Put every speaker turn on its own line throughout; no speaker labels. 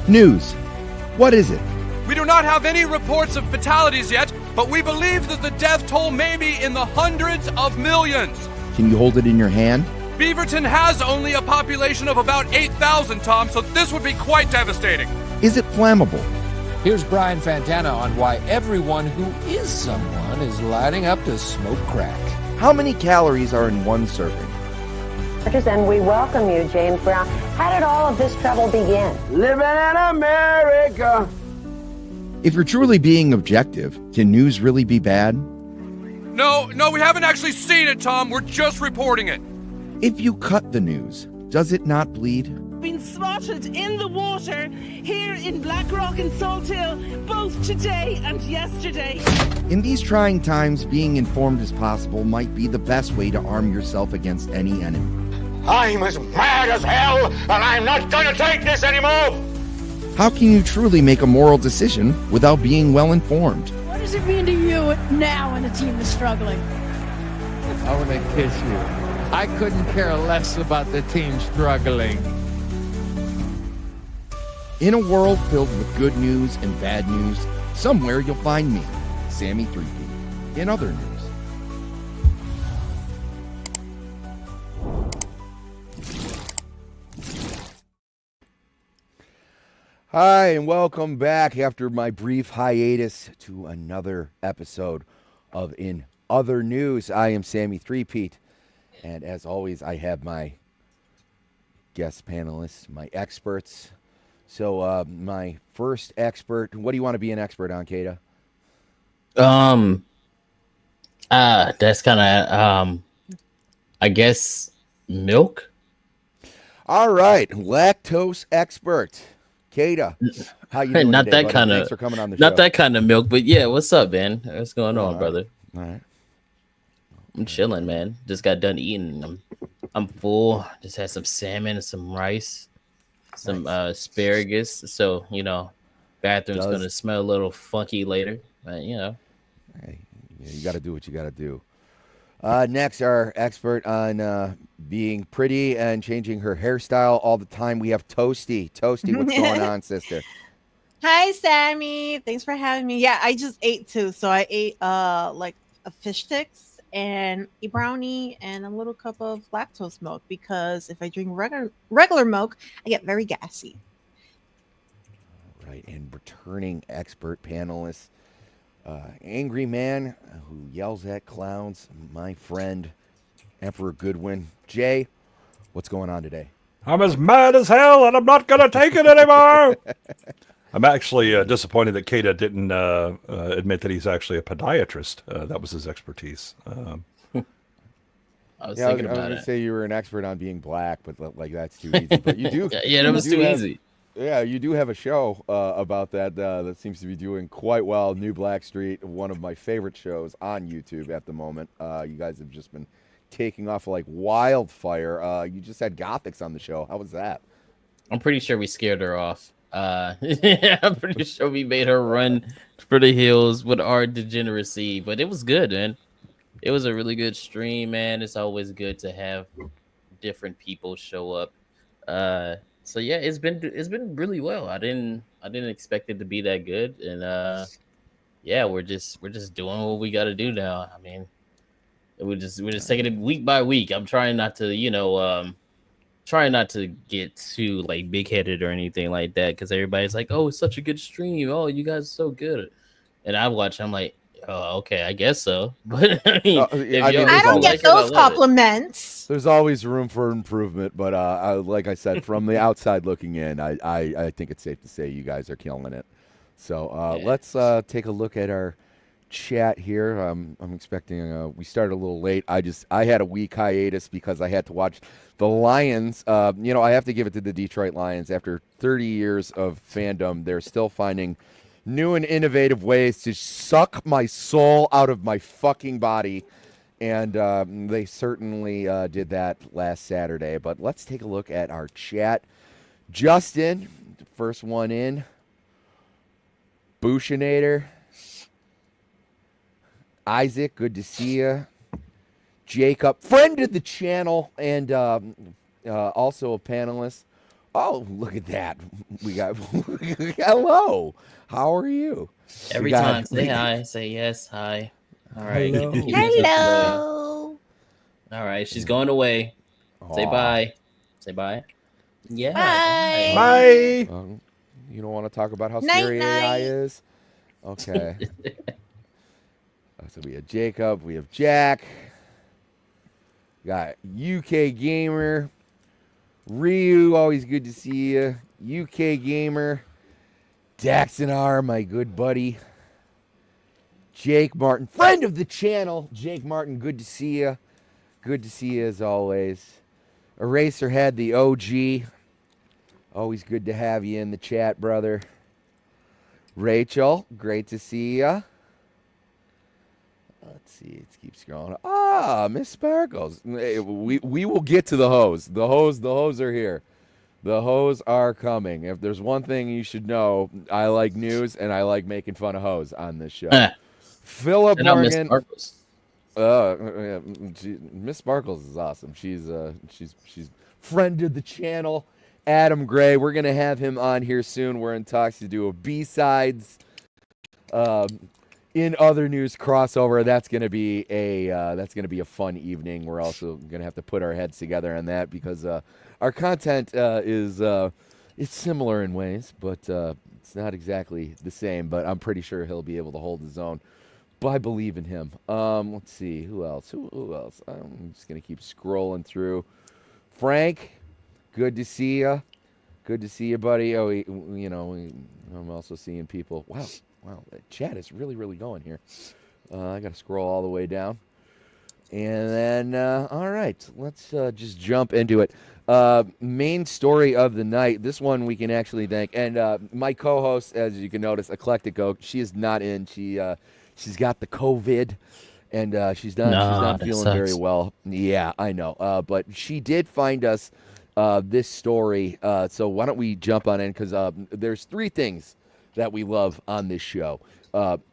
News. What is it?
We do not have any reports of fatalities yet, but we believe that the death toll may be in the hundreds of millions.
Can you hold it in your hand?
Beaverton has only a population of about 8,000, Tom, so this would be quite devastating.
Is it flammable?
Here's Brian Fantana on why everyone who is someone is lining up to smoke crack.
How many calories are in one serving?
And we welcome you, James Brown. How did all of this trouble begin?
Living in America.
If you're truly being objective, can news really be bad?
No, we haven't actually seen it, Tom. We're just reporting it.
If you cut the news, does it not bleed?
Been spotted in the water here in Blackrock and Salt Hill, both today and yesterday.
In these trying times, being informed as possible might be the best way to arm yourself against any enemy.
I'm as mad as hell, and I'm not gonna take this anymore!
How can you truly make a moral decision without being well informed?
What does it mean to you now when the team is struggling?
I want to kiss you. I couldn't care less about the team struggling.
In a world filled with good news and bad news, somewhere you'll find me, Sammy 3P, in other news. Hi, and welcome back after my brief hiatus to another episode of In Other News. I am Sammy 3P, and as always, I have my guest panelists, my experts. So my first expert, what do you want to be an expert on, Kaida?
That's kind of, I guess, milk.
All right, lactose expert, Kaida. How you doing
Not
today,
that
buddy?
kind
Thanks
of,
for coming on the
not
show.
that kind of milk, but yeah, what's up, man? What's going on, brother?
All right.
I'm chilling, man. Just got done eating. I'm full. Just had some salmon, some rice, some asparagus. So bathroom's gonna smell a little funky later, but
Hey, you got to do what you got to do. Next, our expert on being pretty and changing her hairstyle all the time, we have Toasty. Toasty, what's going on, sister?
Hi, Sammy. Thanks for having me. Yeah, I just ate too. So I ate like a fish sticks and a brownie and a little cup of lactose milk because if I drink regular milk, I get very gassy.
All right, and returning expert panelist, angry man who yells at clowns, my friend, Emperor Goodwin. Jay, what's going on today?
I'm as mad as hell, and I'm not going to take it anymore. I'm actually disappointed that Kaida didn't admit that he's actually a podiatrist. That was his expertise.
I was thinking
I was
about
gonna
it.
say you were an expert on being black, but like that's too easy. But you do.
Yeah, that was too easy.
Yeah, you do have a show about that that seems to be doing quite well. New Black Street, one of my favorite shows on YouTube at the moment. You guys have just been taking off like wildfire. You just had Gothics on the show. How was that?
I'm pretty sure we scared her off. I'm pretty sure we made her run for the hills with our degeneracy, but it was good, man. It was a really good stream, man. It's always good to have different people show up. So yeah, it's been really well. I didn't expect it to be that good, and yeah, we're just doing what we got to do now. I mean, we're just taking it week by week. I'm trying not to, trying not to get too like big headed or anything like that, because everybody's like, "Oh, it's such a good stream. Oh, you guys are so good," and I watch. I'm like, "Oh, okay, I guess so." But I mean,
I don't get those compliments.
There's always room for improvement, but like I said, from the outside looking in, I think it's safe to say you guys are killing it. So let's take a look at our chat here. I'm expecting. We started a little late. I had a week hiatus because I had to watch the Lions. I have to give it to the Detroit Lions. After 30 years of fandom, they're still finding new and innovative ways to suck my soul out of my fucking body. And they certainly did that last Saturday. But let's take a look at our chat. Justin, first one in. Bushinator. Isaac, good to see you. Jacob, friend of the channel and also a panelist. Oh, look at that. We got hello. How are you?
Every time, say hi, say yes, hi. All right.
Hello.
Hello.
All right, she's going away. Say
Aw.
bye. Say bye. Yeah.
Bye.
Bye.
You don't want to talk about how
Night,
scary AI
night.
is? Okay. So we have Jacob, we have Jack, got UK Gamer, Ryu, always good to see you, UK Gamer, Daxon R, my good buddy, Jake Martin, friend of the channel, Jake Martin, good to see you as always, Eraserhead, the OG, always good to have you in the chat, brother, Rachel, great to see you. Let's see. Let's keep scrolling. Miss Sparkles. We will get to the hose. The hose are here. The hose are coming. If there's one thing you should know, I like news and I like making fun of hose on this show. Philip Morgan. Miss Sparkles is awesome. She's friend of the channel. Adam Gray. We're gonna have him on here soon. We're in talks to do a B-sides. In other news crossover, that's gonna be a fun evening. We're also gonna have to put our heads together on that because our content is it's similar in ways, but it's not exactly the same. But I'm pretty sure he'll be able to hold his own. But I believe in him. Let's see who else. Who else? I'm just gonna keep scrolling through. Frank, good to see you. Good to see you, buddy. Oh, I'm also seeing people. Wow, the chat is really, really going here. I got to scroll all the way down. And then, all right, let's just jump into it. Main story of the night. This one we can actually thank. And my co-host, as you can notice, Eclectic Oak, she is not in. She's got the COVID, and she's not feeling very well. Yeah, I know. But she did find us this story. So why don't we jump on in? Because there's three things that we love on this show.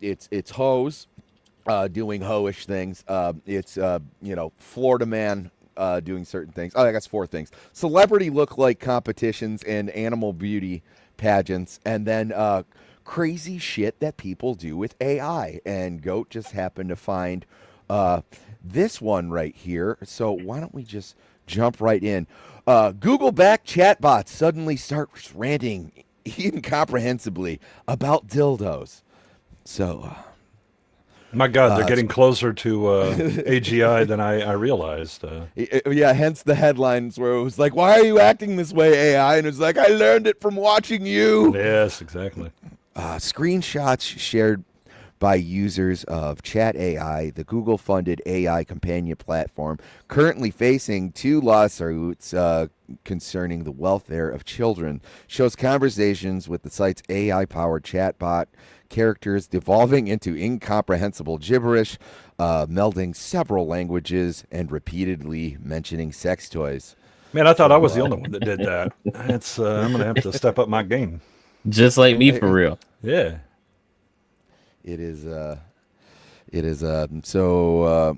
It's hoes doing ho-ish things. It's Florida man doing certain things. I guess four things: celebrity look-like competitions and animal beauty pageants, and then crazy shit that people do with AI. And Goat just happened to find this one right here. So why don't we just jump right in? Google back chatbots suddenly start ranting incomprehensibly about dildos. So,
my God, they're getting closer to AGI than I realized.
Yeah, hence the headlines where it was like, "Why are you acting this way, AI?" And it's like, "I learned it from watching you."
Yes, exactly.
Screenshots shared by users of Chat AI, the Google-funded AI companion platform, currently facing 2 lawsuits concerning the welfare of children, shows conversations with the site's AI-powered chatbot characters devolving into incomprehensible gibberish, melding several languages and repeatedly mentioning sex toys.
Man, I thought I was the only one that did that. I'm going to have to step up my game.
Just like me, for real.
Yeah.
It is so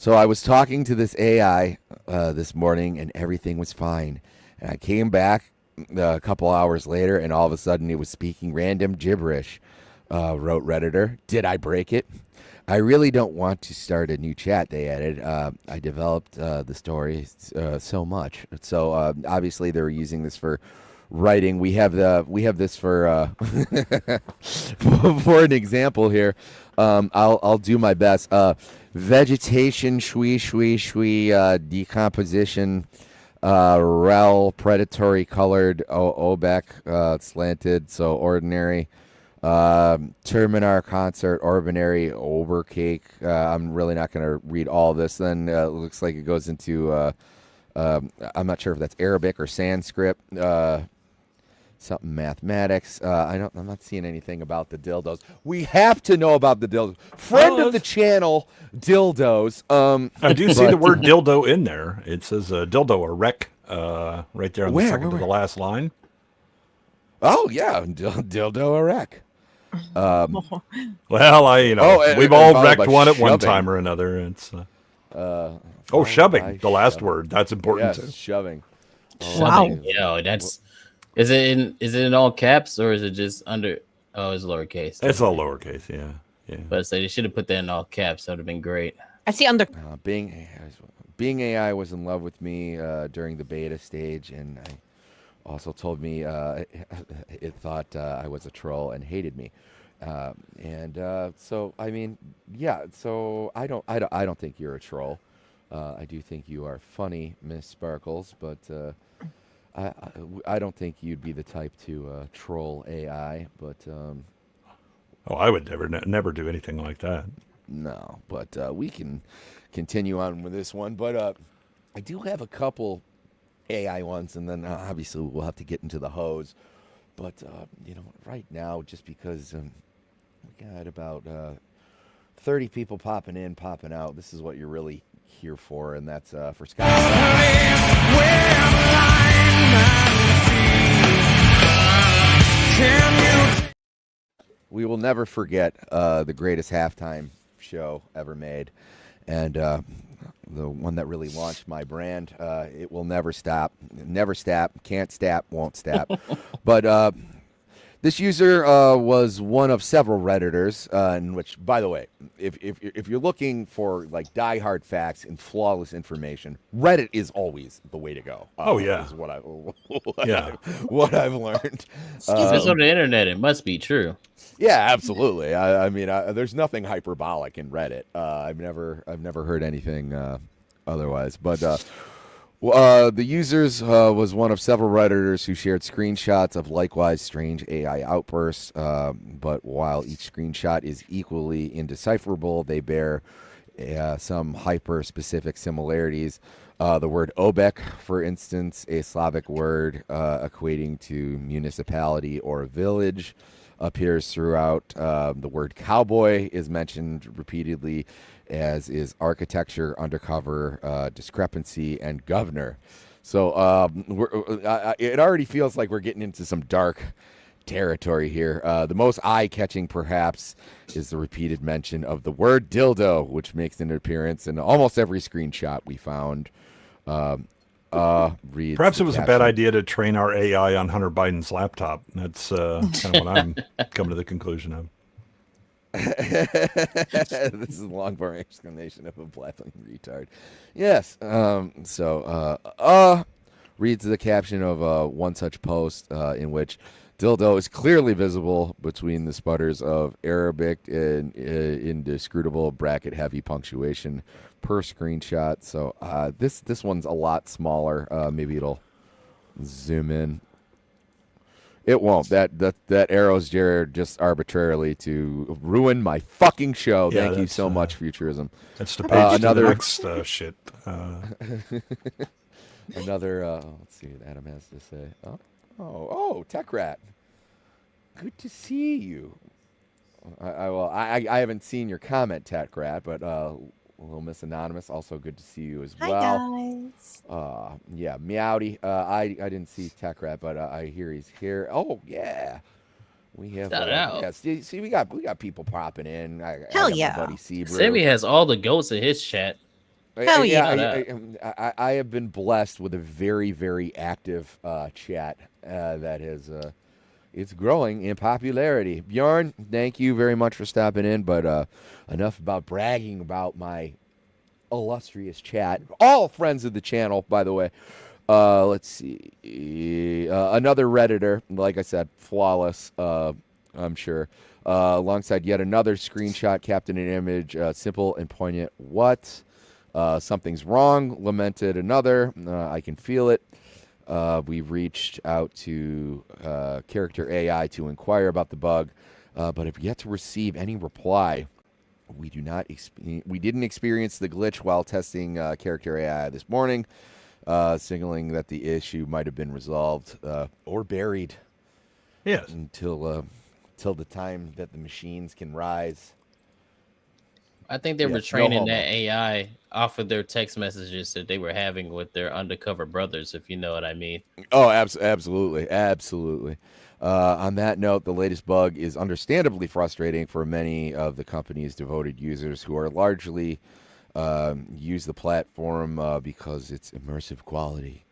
I was talking to this AI this morning and everything was fine. And I came back a couple hours later and all of a sudden it was speaking random gibberish. Wrote Redditor. Did I break it? I really don't want to start a new chat, they added. I developed the story so much. So obviously they were using this for writing. We have this for for an example here. I'll do my best. Vegetation, shui, decomposition, rel, predatory colored, obec, slanted, so ordinary. Terminar concert, Orbinary, Obercake. I'm really not going to read all this. Then it looks like it goes into, I'm not sure if that's Arabic or Sanskrit. Something mathematics. I'm not seeing anything about the dildos. We have to know about the dildos. Friend of the channel, dildos.
I do see the word dildo in there. It says dildo erect right there on the second to the last line.
Oh yeah, dildo erect.
Well, we've all wrecked one at one time or another. It's shoving, the last word. That's important too.
Shoving.
Wow. Yo, that's is it in all caps or is it just under? Oh, it's lowercase.
It's all lowercase. Yeah.
But they should have put that in all caps. That would have been great.
I see under.
Being AI was in love with me during the beta stage, and I also told me it thought I was a troll and hated me. So I mean, yeah. So I don't think you're a troll. I do think you are funny, Miss Sparkles, but I don't think you'd be the type to troll AI. But
I would never do anything like that.
No, but we can continue on with this one. But I do have a couple AI ones, and then obviously we'll have to get into the hose. But right now, just because we got about 30 people popping in, popping out, this is what you're really here for, and that's for Scott. We will never forget the greatest halftime show ever made, and the one that really launched my brand. It will never stop, can't stop, won't stop. But this user was one of several Redditors, in which, by the way, if you're looking for like diehard facts and flawless information, Reddit is always the way to go. Is what what I've learned.
It's on the internet. It must be true.
Yeah, absolutely. I mean, there's nothing hyperbolic in Reddit. I've never heard anything otherwise. But the users was one of several Redditors who shared screenshots of likewise strange AI outbursts. But while each screenshot is equally indecipherable, they bear some hyper-specific similarities. The word obek, for instance, a Slavic word equating to municipality or village, appears throughout. The word cowboy is mentioned repeatedly, as is architecture, undercover, discrepancy, and governor. So it already feels like we're getting into some dark territory here. The most eye-catching, perhaps, is the repeated mention of the word dildo, which makes an appearance in almost every screenshot we found.
Perhaps it was a bad idea to train our AI on Hunter Biden's laptop. That's kind of what I'm coming to the conclusion of.
This is a long, boring explanation of a blabbing retard. Yes. Reads the caption of one such post in which dildo is clearly visible between the sputters of Arabic and inscrutable bracket heavy punctuation per screenshot. So this one's a lot smaller. Maybe it'll zoom in. It won't. That arrow's there just arbitrarily to ruin my fucking show.
Yeah,
Thank you so much, Futurism.
That's the page to the next shit.
Another. Let's see what Adam has to say. Oh, Tech Rat. Good to see you. I haven't seen your comment, Tech Rat, but Little Miss Anonymous, also good to see you as well.
Hi, guys.
Yeah, Meowdy. I didn't see Tech Rat, but I hear he's here. Oh yeah, we have. Yeah, see, we got people popping in.
Hell
yeah, my buddy Seabrew.
Sammy has all the goats in his chat.
Hell
I have been blessed with a very, very active chat that has. It's growing in popularity. Bjorn, thank you very much for stopping in, but enough about bragging about my illustrious chat. All friends of the channel, by the way. Let's see. Another Redditor, like I said, flawless, I'm sure. Alongside yet another screenshot, captain and image, simple and poignant. What? Something's wrong, lamented another. I can feel it. We've reached out to character AI to inquire about the bug. but have yet to receive any reply. We didn't experience the glitch while testing character AI this morning, signaling that the issue might have been resolved or buried.
Yes.
Until the time that the machines can rise.
I think they were training that AI off of their text messages that they were having with their undercover brothers, if you know what I mean.
Oh, absolutely. On that note, the latest bug is understandably frustrating for many of the company's devoted users who are largely use the platform because it's immersive quality.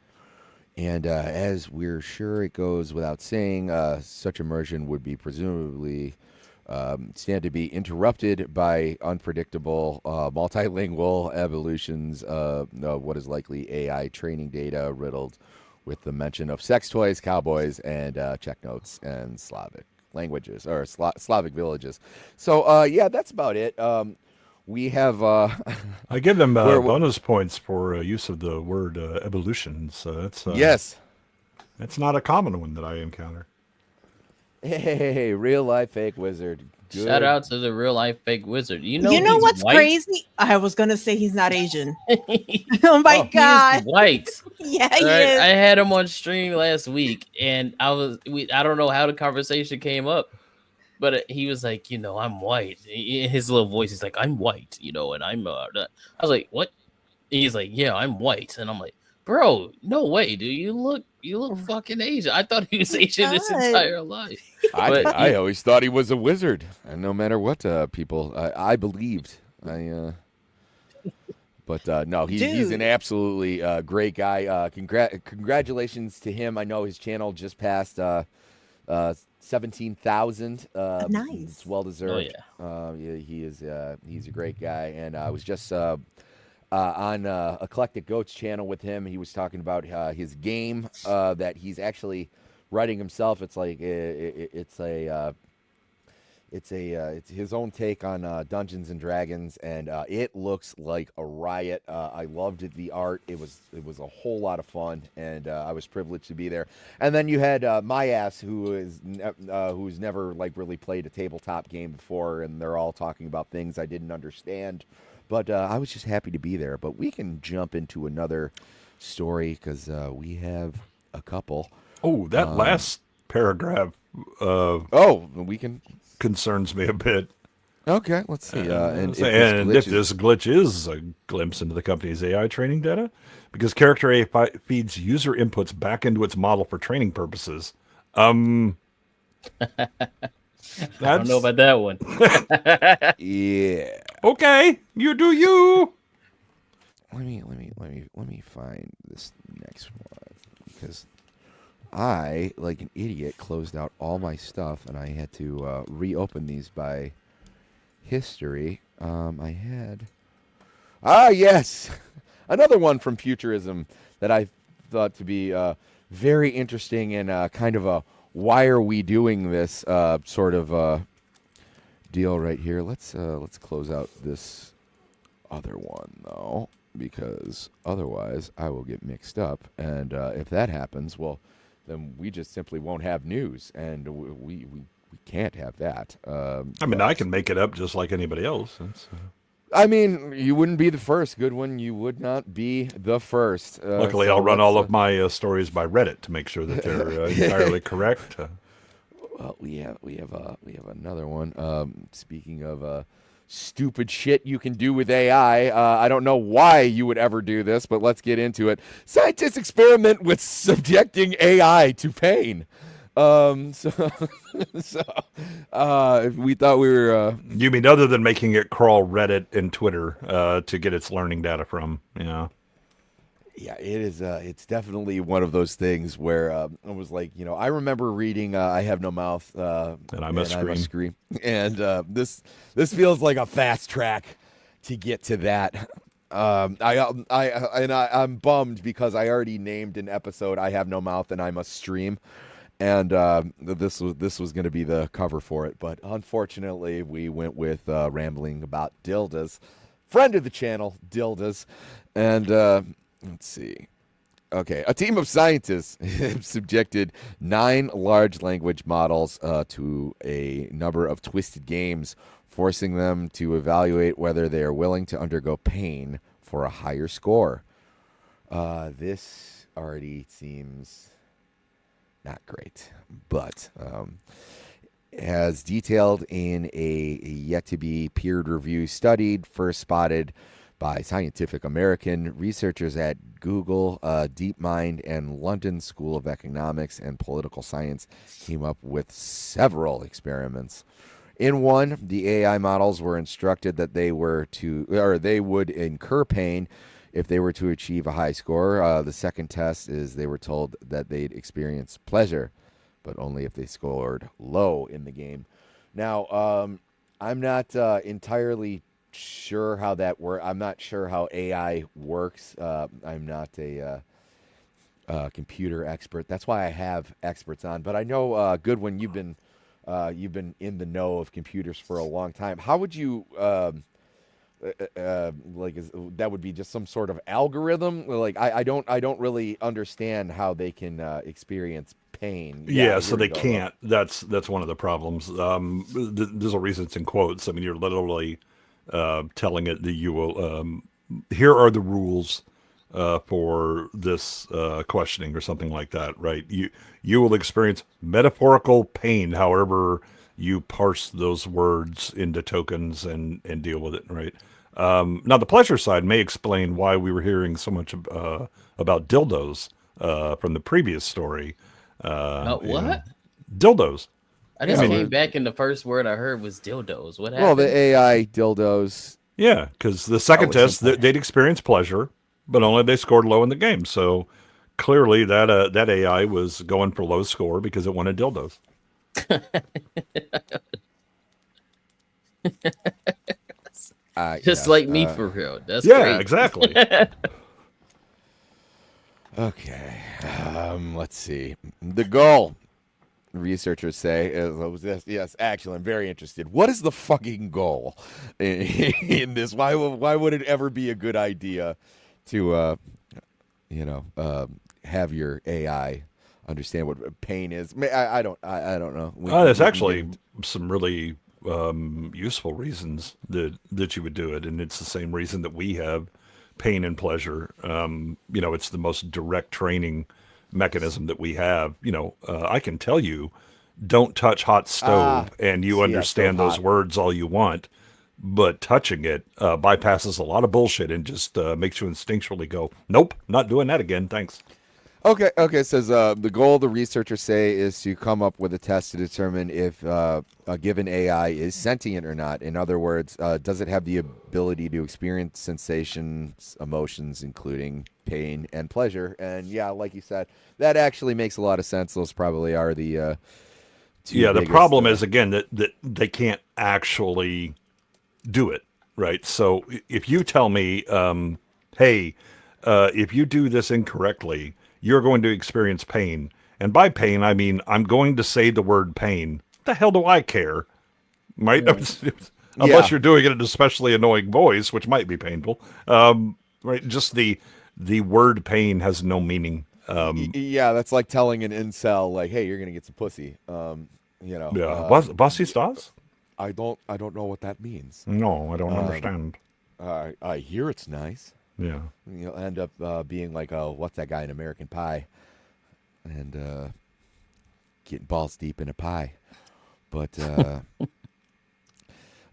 And as we're sure it goes without saying, such immersion would be presumably stand to be interrupted by unpredictable multilingual evolutions of what is likely AI training data riddled with the mention of sex toys, cowboys, and check notes and Slavic languages or Slavic villages. So yeah, that's about it. We have.
I give them bonus points for use of the word evolutions.
Yes,
it's not a common one that I encounter.
Hey, real life fake wizard. Good.
Shout out to the real life fake wizard. You know
what's
white?
Crazy? I was gonna say he's not Asian. Oh my god,
he's white.
Yeah, he
right?
is.
I had him on stream last week, and I don't know how the conversation came up, but he was like, I'm white. In his little voice, he's like, I'm white, and I'm. I was like, what? And he's like, yeah, I'm white, and I'm like, bro, no way, dude. You look fucking Asian. I thought he was Asian his entire life.
I always thought he was a wizard, and no matter what people, I believed. But no, he's an absolutely great guy. Congratulations to him. I know his channel just passed 17,000.
Nice.
It's well deserved.
Oh,
yeah. He's a great guy, and I was just on Eclectic Goat's channel with him. He was talking about his game that he's actually writing himself. It's like it's his own take on Dungeons and Dragons, and it looks like a riot. I loved the art. It was a whole lot of fun, and I was privileged to be there. And then you had my ass, who's never like really played a tabletop game before, and they're all talking about things I didn't understand. But I was just happy to be there. But we can jump into another story because we have a couple.
Oh, that last paragraph.
We can.
Concerns me a bit.
Okay, let's see.
And if this glitch is a glimpse into the company's AI training data, because character AI feeds user inputs back into its model for training purposes.
I don't know about that one.
Yeah.
Okay, you do you.
Let me find this next one because I, like an idiot, closed out all my stuff, and I had to reopen these by history. Yes, another one from Futurism that I thought to be very interesting and kind of a why are we doing this sort of deal right here. Let's close out this other one though, because otherwise I will get mixed up, and if that happens, well, then we just simply won't have news, and we can't have that.
I can make it up just like anybody else.
I mean, you wouldn't be the first, Goodwin. You would not be the first.
Luckily, I'll run all of my stories by Reddit to make sure that they're entirely correct.
Well, we have another one. Speaking of stupid shit you can do with AI. I don't know why you would ever do this, but let's get into it. Scientists experiment with subjecting AI to pain. If we thought we were...
You mean other than making it crawl Reddit and Twitter to get its learning data from,
Yeah, it is. It's definitely one of those things where I was like, I remember reading "I Have No Mouth"
and I Must Scream.
And this feels like a fast track to get to that. I'm bummed because I already named an episode "I Have No Mouth" and I Must Stream, and this was going to be the cover for it, but unfortunately we went with rambling about dildas. Friend of the channel, dildas, and. Let's see. Okay, a team of scientists subjected 9 large language models to a number of twisted games, forcing them to evaluate whether they are willing to undergo pain for a higher score. This already seems not great, but as detailed in a yet-to-be peer-reviewed study first spotted by Scientific American, researchers at Google, DeepMind, and London School of Economics and Political Science came up with several experiments. In one, the AI models were instructed that they would incur pain if they were to achieve a high score. The second test is they were told that they'd experience pleasure, but only if they scored low in the game. Now, I'm not entirely sure how that works. I'm not sure how AI works. I'm not a computer expert. That's why I have experts on. But I know, Goodwin, you've been in the know of computers for a long time. How would you that would be just some sort of algorithm? Like I don't really understand how they can experience pain.
Yeah, so they can't. That's one of the problems. There's a reason it's in quotes. I mean, you're literally telling it that you will. Here are the rules for this questioning or something like that, right? You will experience metaphorical pain, however you parse those words into tokens and deal with it, right? Now, the pleasure side may explain why we were hearing so much about dildos from the previous story.
About what?
Dildos.
I just came back and the first word I heard was dildos. What happened?
Well, the AI dildos.
Yeah, because the second test, they'd experience pleasure, but only if they scored low in the game. So clearly that AI was going for low score because it wanted dildos.
Just like me, for real. That's
yeah,
great.
Exactly.
Okay, let's see. The goal, researchers say, is yes. Actually, I'm very interested. What is the fucking goal in this? Why would it ever be a good idea to, have your AI understand what pain is? I don't know.
There's actually some really useful reasons that you would do it, and it's the same reason that we have pain and pleasure. It's the most direct training mechanism that we have. I can tell you, don't touch hot stove, and you understand those words all you want, but touching it bypasses a lot of bullshit and just makes you instinctually go, nope, not doing that again, thanks.
Okay. It says the goal, the researchers say, is to come up with a test to determine if a given AI is sentient or not. In other words, does it have the ability to experience sensations, emotions, including pain and pleasure? And yeah, like you said, that actually makes a lot of sense. Those probably are the two
the
biggest,
problem is, again, that they can't actually do it, right? So if you tell me, hey, if you do this incorrectly, you're going to experience pain. And by pain, I mean, I'm going to say the word pain. What the hell do I care? Right? Unless you're doing it in an especially annoying voice, which might be painful. Right? Just the word pain has no meaning.
That's like telling an incel, like, hey, you're going to get some pussy.
Bossy stars?
I don't know what that means.
No, I don't understand.
I hear it's nice.
Yeah.
You'll end up being like, what's that guy in American Pie? And getting balls deep in a pie. But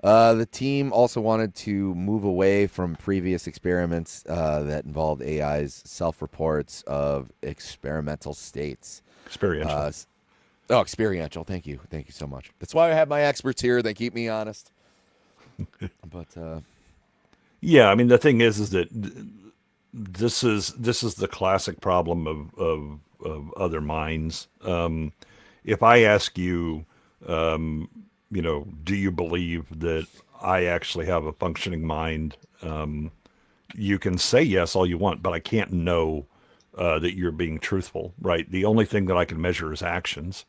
the team also wanted to move away from previous experiments that involved AI's self-reports of experimental states.
Experiential.
Experiential. Thank you so much. That's why I have my experts here. They keep me honest. But
yeah, I mean, the thing is that this is the classic problem of other minds. If I ask you, do you believe that I actually have a functioning mind? You can say yes all you want, but I can't know that you're being truthful, right? The only thing that I can measure is actions.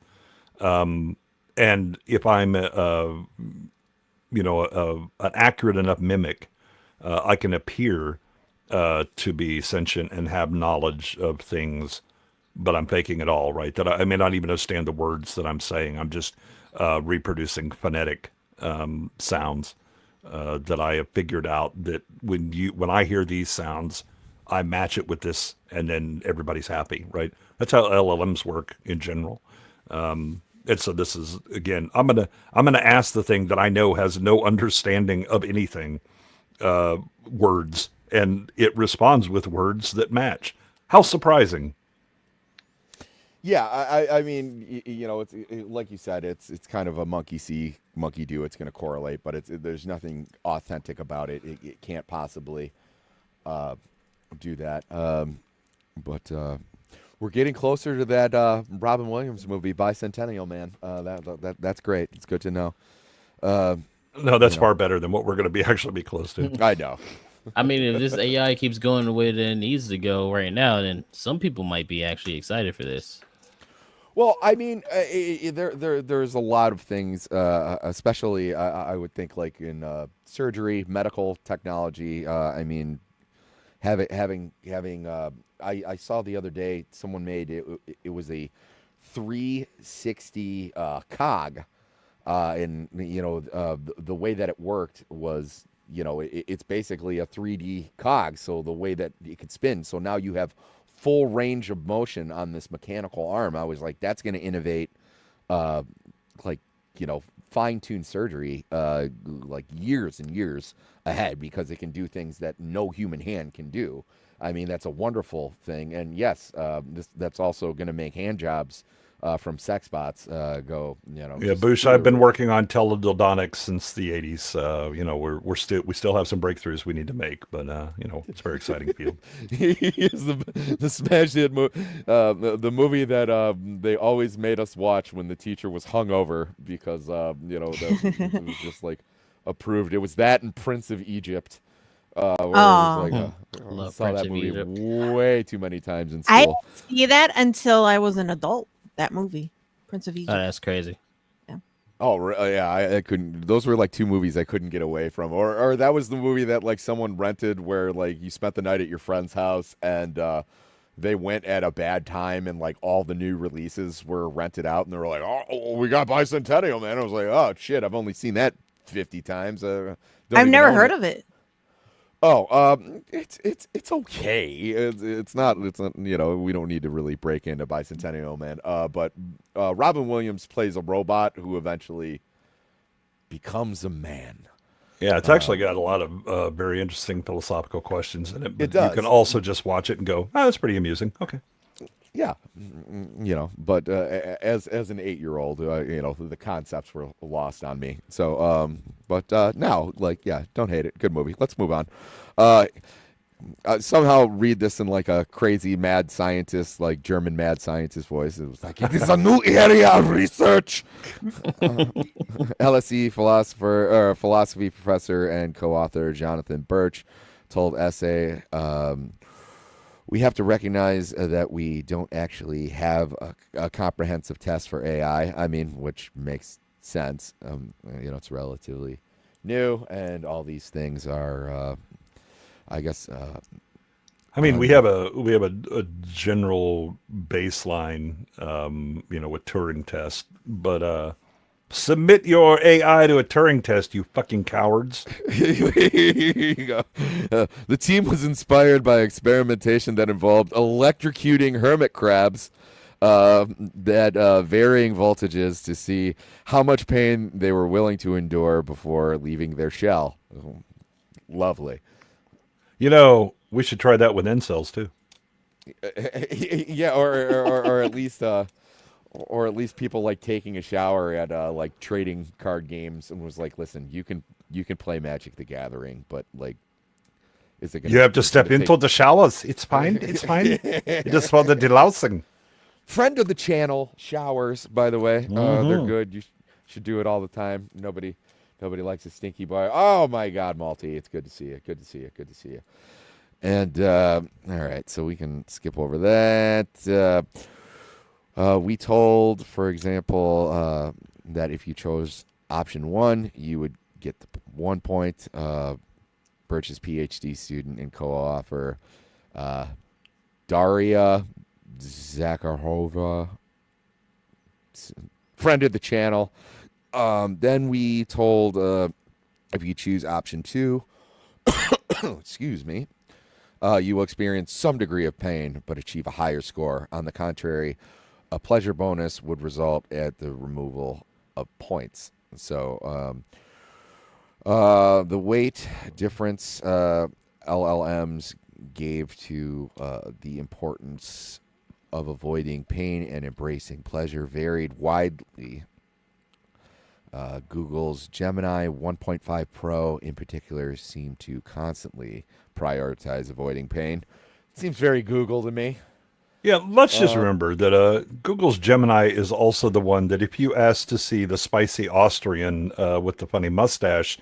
And if I'm an accurate enough mimic, I can appear to be sentient and have knowledge of things, but I'm faking it all, right? That I may not even understand the words that I'm saying. I'm just reproducing phonetic sounds that I have figured out that when I hear these sounds, I match it with this, and then everybody's happy, right? That's how LLMs work in general. And so this is, again, I'm gonna ask the thing that I know has no understanding of anything, words, and it responds with words that match. How surprising!
Yeah, I mean, it's like you said, it's kind of a monkey see, monkey do. It's going to correlate, but there's nothing authentic about it. It can't possibly do that. But we're getting closer to that Robin Williams movie, Bicentennial Man. That's great. It's good to know.
No, that's far better than what we're going to actually be close to.
I know.
I mean, if this AI keeps going the way that it needs to go right now, then some people might be actually excited for this.
Well, I mean, there's a lot of things, especially I would think like in surgery, medical technology. I mean, having I saw the other day someone made it was a 360 cog, and the way that it worked was it's basically a 3D cog. So the way that it could spin. So now you have full range of motion on this mechanical arm. I was like, that's going to innovate, fine-tune surgery, like years and years ahead, because it can do things that no human hand can do. I mean, that's a wonderful thing. And yes, that's also going to make hand jobs from sex bots go.
Yeah, Boosh. I've been working on teledildonics since the '80s. We still have some breakthroughs we need to make, but it's a very exciting field.
Here's the smash hit the movie that they always made us watch when the teacher was hungover because it was just like approved. It was that and Prince of Egypt. Where it was like, I saw that movie way too many times in school.
I didn't see that until I was an adult. That movie, Prince of Egypt.
Oh, that's crazy.
Yeah.
Oh yeah, I couldn't. Those were like two movies I couldn't get away from. Or that was the movie that like someone rented where like you spent the night at your friend's house and they went at a bad time and like all the new releases were rented out and they were like, oh, we got Bicentennial Man. I was like, oh shit, I've only seen that 50 times.
I've never heard of it.
Oh, it's okay. It's not. We don't need to really break into Bicentennial Man. But Robin Williams plays a robot who eventually becomes a man.
Yeah, it's actually got a lot of very interesting philosophical questions in it. But
it does.
You can also just watch it and go, oh, that's pretty amusing. Okay.
Yeah, but as an 8-year-old, the concepts were lost on me. So, but now, don't hate it. Good movie. Let's move on. Somehow read this in like a crazy mad scientist, like German mad scientist voice. It was like, it is a new area of research. LSE philosophy professor and co-author Jonathan Birch told Essay, we have to recognize that we don't actually have a comprehensive test for AI. I mean, which makes sense. It's relatively new, and all these things are, I guess.
We have a general baseline, with Turing test, but submit your AI to a Turing test, you fucking cowards.
Here you go. The team was inspired by experimentation that involved electrocuting hermit crabs at varying voltages to see how much pain they were willing to endure before leaving their shell. Lovely.
We should try that with incels too.
Yeah, or at least or at least people like taking a shower at like trading card games and was like, listen, you can play Magic the Gathering, but like, is it gonna,
you have to step into the showers? It's fine. It's fine. Just for the delousing.
Friend of the channel, showers, by the way. They're good. You should do it all the time. Nobody likes a stinky boy. Oh my God, Malty, it's good to see you. Good to see you. Good to see you. And all right, so we can skip over that. We told, for example, that if you chose option 1, you would get the 1 point. Birch's PhD student and co-author, Daria Zakharova, friend of the channel. Then we told if you choose option 2, excuse me, you will experience some degree of pain but achieve a higher score. On the contrary, a pleasure bonus would result at the removal of points. So the weight difference LLMs gave to the importance of avoiding pain and embracing pleasure varied widely. Google's Gemini 1.5 Pro in particular seemed to constantly prioritize avoiding pain. Seems very Google to me.
Yeah, let's just remember that Google's Gemini is also the one that if you asked to see the spicy Austrian with the funny mustache,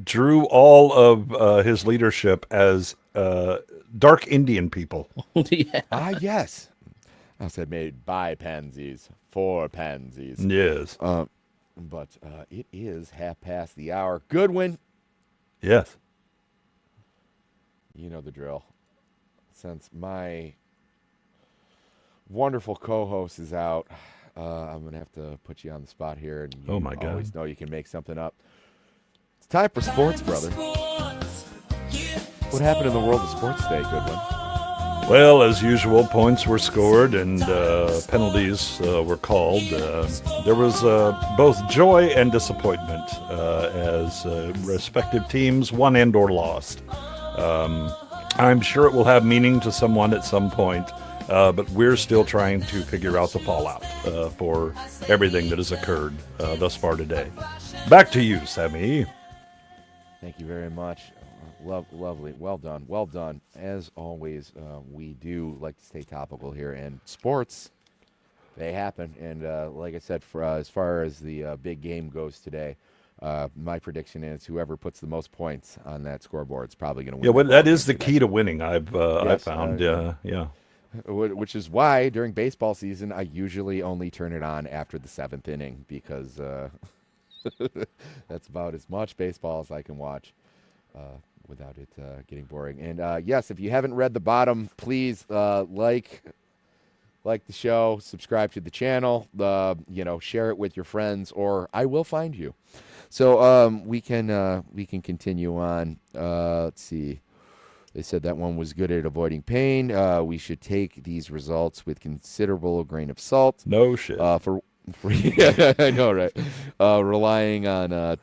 drew all of his leadership as dark Indian people.
Yeah.
Yes. I said made by pansies, for pansies.
Yes.
But it is 1:30. Goodwin.
Yes.
You know the drill. Since my wonderful co-host is out, I'm going to have to put you on the spot here. And you
my God.
always know you can make something up. It's time for sports, brother. What happened in the world of sports today, Goodwin?
Well, as usual, points were scored and penalties were called. There was both joy and disappointment as respective teams won and or lost. I'm sure it will have meaning to someone at some point, but we're still trying to figure out the fallout for everything that has occurred thus far today. Back to you, Sammy.
Thank you very much. Lovely. Well done. As always, we do like to stay topical here. And sports, they happen. And like I said, for as far as the big game goes today, my prediction is whoever puts the most points on that scoreboard is probably going to win.
Yeah, well, that is the key to winning, I've found. Yeah.
Which is why during baseball season, I usually only turn it on after the 7th inning because that's about as much baseball as I can watch. Without it getting boring. And yes, if you haven't read the bottom, please like the show, subscribe to the channel, share it with your friends, or I will find you. So we can continue on. Let's see. They said that one was good at avoiding pain. We should take these results with considerable grain of salt.
No shit.
For yeah, I know, right? Relying on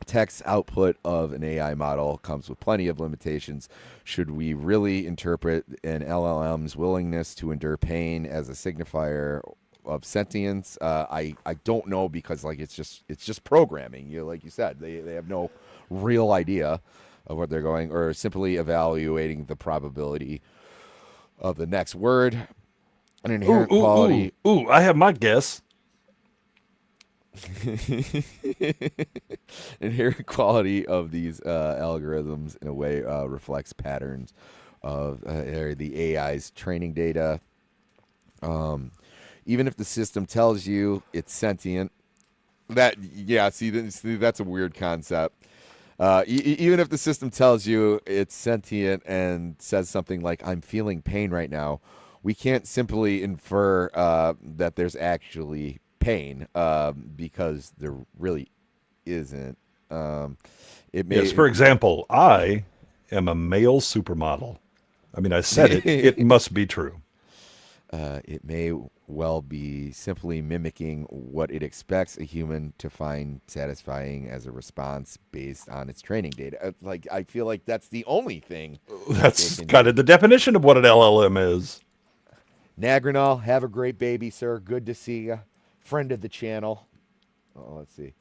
text output of an AI model comes with plenty of limitations. Should we really interpret an LLM's willingness to endure pain as a signifier of sentience? I don't know, because it's just programming. Like you said, they have no real idea of what they're going, or simply evaluating the probability of the next word. An inherent quality.
Ooh, I have my guess.
Inherent quality of these algorithms in a way reflects patterns of the AI's training data. Even if the system tells you it's sentient, that's a weird concept. Even if the system tells you it's sentient and says something like "I'm feeling pain right now," we can't simply infer that there's actually pain, because there really isn't.
For example, I am a male supermodel. I mean, I said it. It must be true.
It may well be simply mimicking what it expects a human to find satisfying as a response based on its training data. I feel like that's the only thing.
That's kind of the definition of what an LLM is.
Nagrinal, have a great baby, sir. Good to see you. Friend of the channel. Oh, let's see.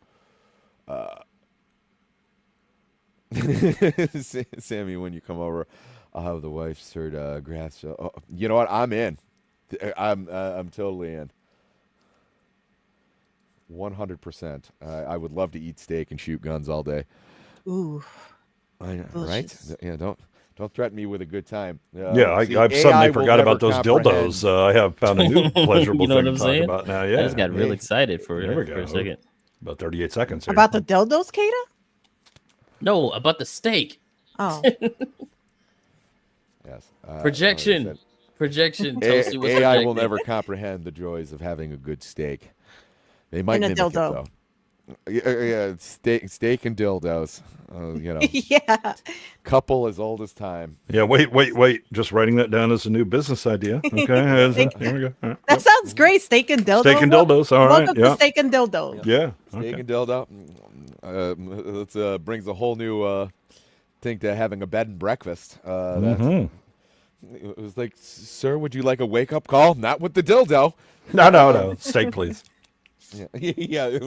Sammy, when you come over, I'll have the wife stirred grass. Oh, you know what? I'm in. I'm totally in. 100%. I would love to eat steak and shoot guns all day.
Ooh.
I know, right? Yeah, don't threaten me with a good time.
I suddenly forgot about those dildos. I have found a new pleasurable thing to talk about now. Yeah,
I just got real excited for a second.
About 38 seconds here.
About the dildos, Kaida?
No, about the steak.
Oh,
Yes.
Projection. Toasty, what's
AI will
projecting?
never comprehend the joys of having a good steak. They might
And a
mimic it,
dildo.
though. Yeah, steak and dildos.
Yeah.
Couple as old as time.
Yeah, wait. Just writing that down as a new business idea. Okay, here we go. All right,
That sounds great. Steak and dildo.
Steak and dildos. All right.
Welcome to Steak and Dildo.
Yeah.
Steak and dildo. It brings a whole new thing to having a bed and breakfast. It was like, sir, would you like a wake-up call? Not with the dildo.
No. Steak, please.
Yeah.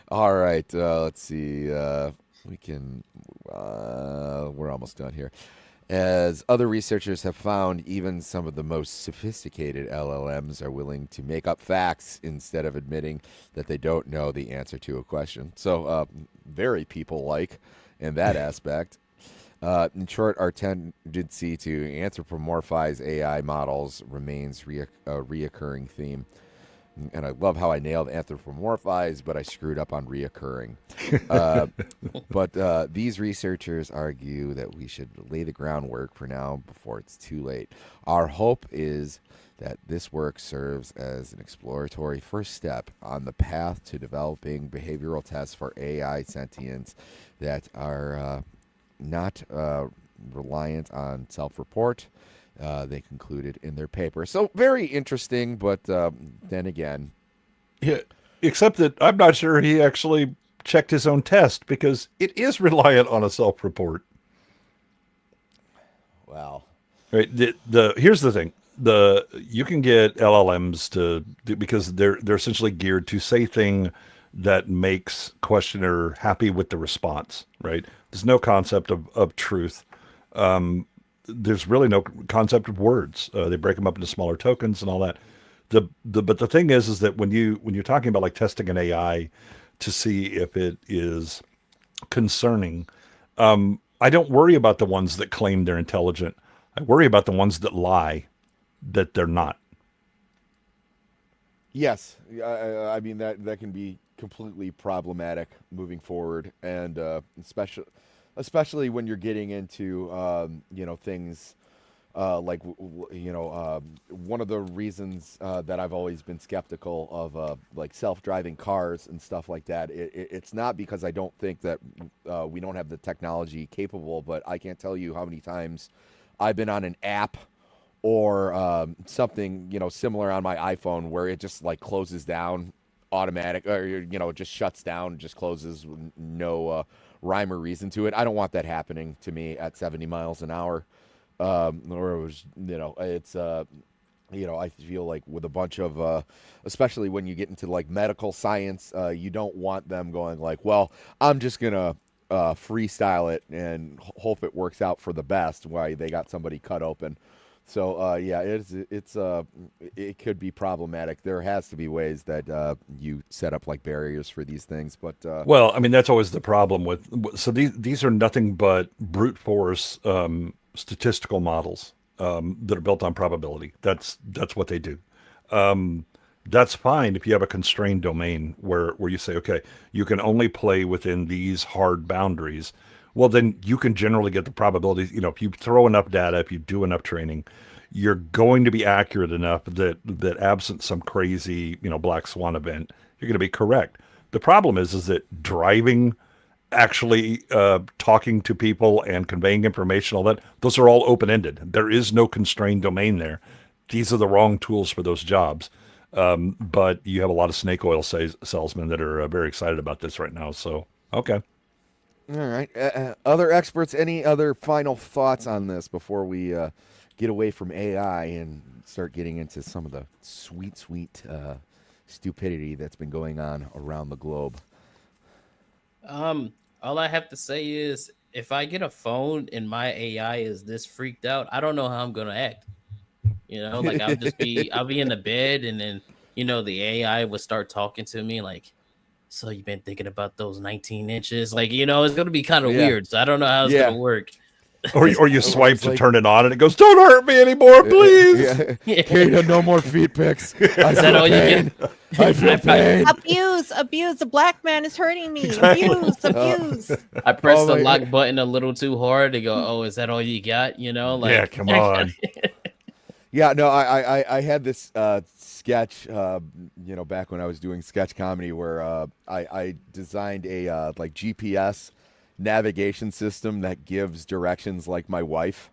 All right. Let's see. We can. We're almost done here. As other researchers have found, even some of the most sophisticated LLMs are willing to make up facts instead of admitting that they don't know the answer to a question. So, very people-like in that aspect. In short, our tendency to anthropomorphize AI models remains a reoccurring theme. And I love how I nailed anthropomorphize, but I screwed up on reoccurring. But these researchers argue that we should lay the groundwork for now before it's too late. Our hope is that this work serves as an exploratory first step on the path to developing behavioral tests for AI sentience that are not reliant on self-report. They concluded in their paper. So very interesting, but then again,
Yeah, except that I'm not sure he actually checked his own test because it is reliant on a self-report.
wow.
Right. Here's the thing. You can get LLMs because they're essentially geared to say thing that makes questioner happy with the response. Right. There's no concept of truth. There's really no concept of words. They break them up into smaller tokens and all that. But the thing is that when you're talking about like testing an AI to see if it is concerning, I don't worry about the ones that claim they're intelligent. I worry about the ones that lie that they're not.
Yes, I mean that can be completely problematic moving forward, and especially when you're getting into things like one of the reasons that I've always been skeptical of like self-driving cars and stuff like that. It's not because I don't think that we don't have the technology capable, but I can't tell you how many times I've been on an app or something similar on my iPhone where it just like closes down automatic, or it just shuts down, just closes, no rhyme or reason to it. I don't want that happening to me at 70 miles an hour. Or it was, it's I feel like with a bunch of especially when you get into like medical science, you don't want them going like, well, I'm just gonna freestyle it and hope it works out for the best, why they got somebody cut open. So it could be problematic. There has to be ways that you set up like barriers for these things, but
well, I mean that's always the problem with. So these are nothing but brute force statistical models that are built on probability. That's what they do. That's fine if you have a constrained domain where you say, okay, you can only play within these hard boundaries. Well, then you can generally get the probabilities. If you throw enough data, if you do enough training, you're going to be accurate enough that absent some crazy, black swan event, you're going to be correct. The problem is that driving, actually talking to people and conveying information, all that, those are all open-ended. There is no constrained domain there. These are the wrong tools for those jobs. But you have a lot of snake oil salesmen that are very excited about this right now. So, okay.
All right. Other experts, any other final thoughts on this before we get away from AI and start getting into some of the sweet stupidity that's been going on around the globe?
All I have to say is if I get a phone and my AI is this freaked out, I don't know how I'm gonna act. Like I'll be in the bed and then the AI would start talking to me like, so you've been thinking about those 19 inches? Like, it's gonna be kind of weird. So I don't know how it's gonna work.
Or you swipe to turn it on, and it goes, "Don't hurt me anymore, please."
Kaida, no more feet pics.
Is that all you get?
I feel pain.
Abuse. The black man is hurting me.
Exactly.
Abuse.
I pressed the lock button a little too hard to go, oh, is that all you got? You know, like,
yeah, come on.
Yeah, no, I had this sketch, back when I was doing sketch comedy, where I designed a like GPS navigation system that gives directions like my wife,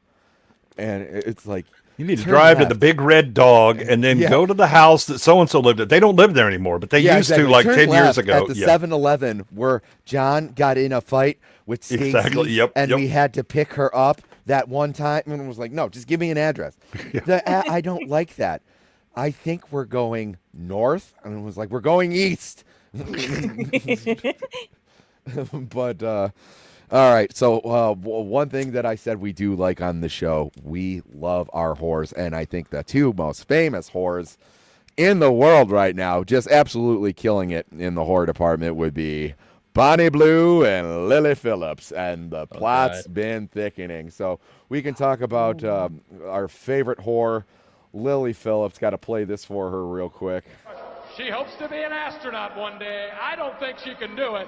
and it's like
You need to drive to the big red dog and then go to the house that so and so lived at. They don't live there anymore, but they used to like
Turn
10 years ago.
at the 7-Eleven where John got in a fight with Stacy, and we had to pick her up that one time, and it was like, no, just give me an address. I don't like that. I think we're going north, and it was like, we're going east. But all right, so one thing that I said we do like on the show, we love our whores, and I think the two most famous whores in the world right now, just absolutely killing it in the whore department, would be Bonnie Blue and Lily Phillips, and the plot's been thickening. So we can talk about our favorite whore, Lily Phillips. Got to play this for her real quick.
She hopes to be an astronaut one day. I don't think she can do it.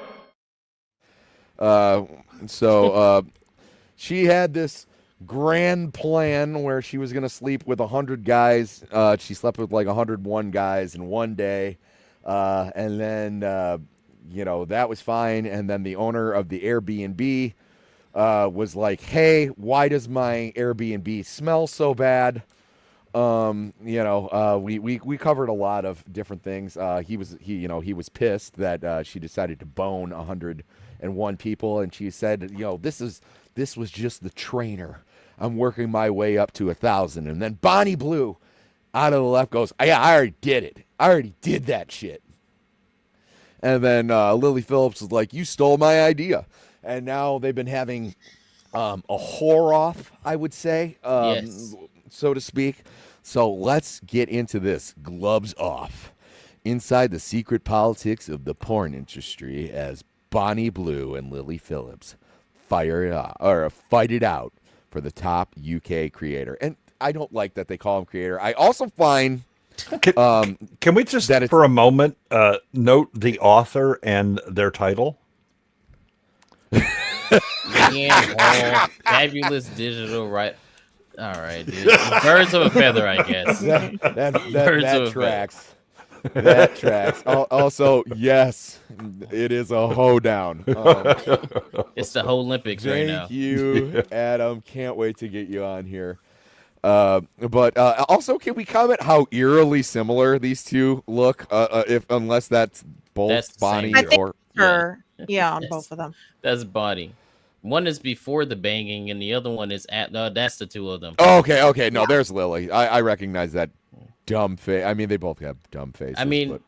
She had this grand plan where she was going to sleep with 100 guys. She slept with like 101 guys in one day. And then, that was fine. And then the owner of the Airbnb was like, hey, why does my Airbnb smell so bad? We covered a lot of different things. He was pissed that she decided to bone 101 people, and she said, this was just the trainer. I'm working my way up to 1,000. And then Bonnie Blue out of the left goes, yeah, I already did it. I already did that shit. And then Lily Phillips was like, you stole my idea. And now they've been having a whore off, I would say, so to speak. So let's get into this. Gloves off. Inside the secret politics of the porn industry, as Bonnie Blue and Lily Phillips fight it out for the top UK creator. And I don't like that they call him creator. I also find...
Can we just, for a moment, note the author and their title?
Fabulous digital right. All right, dude. Birds of a feather, I guess.
That tracks. That tracks. Also, yes, it is a hoedown.
It's the whole Olympics right now.
Thank you, Adam. Can't wait to get you on here. But also, can we comment how eerily similar these two look? Unless that's both Bonnie or
her. Yeah, on both of them.
That's Bonnie. One is before the banging, and the other one is that's the two of them.
Oh, okay. No, there's Lily. I recognize that dumb face. I mean, they both have dumb faces.
I mean,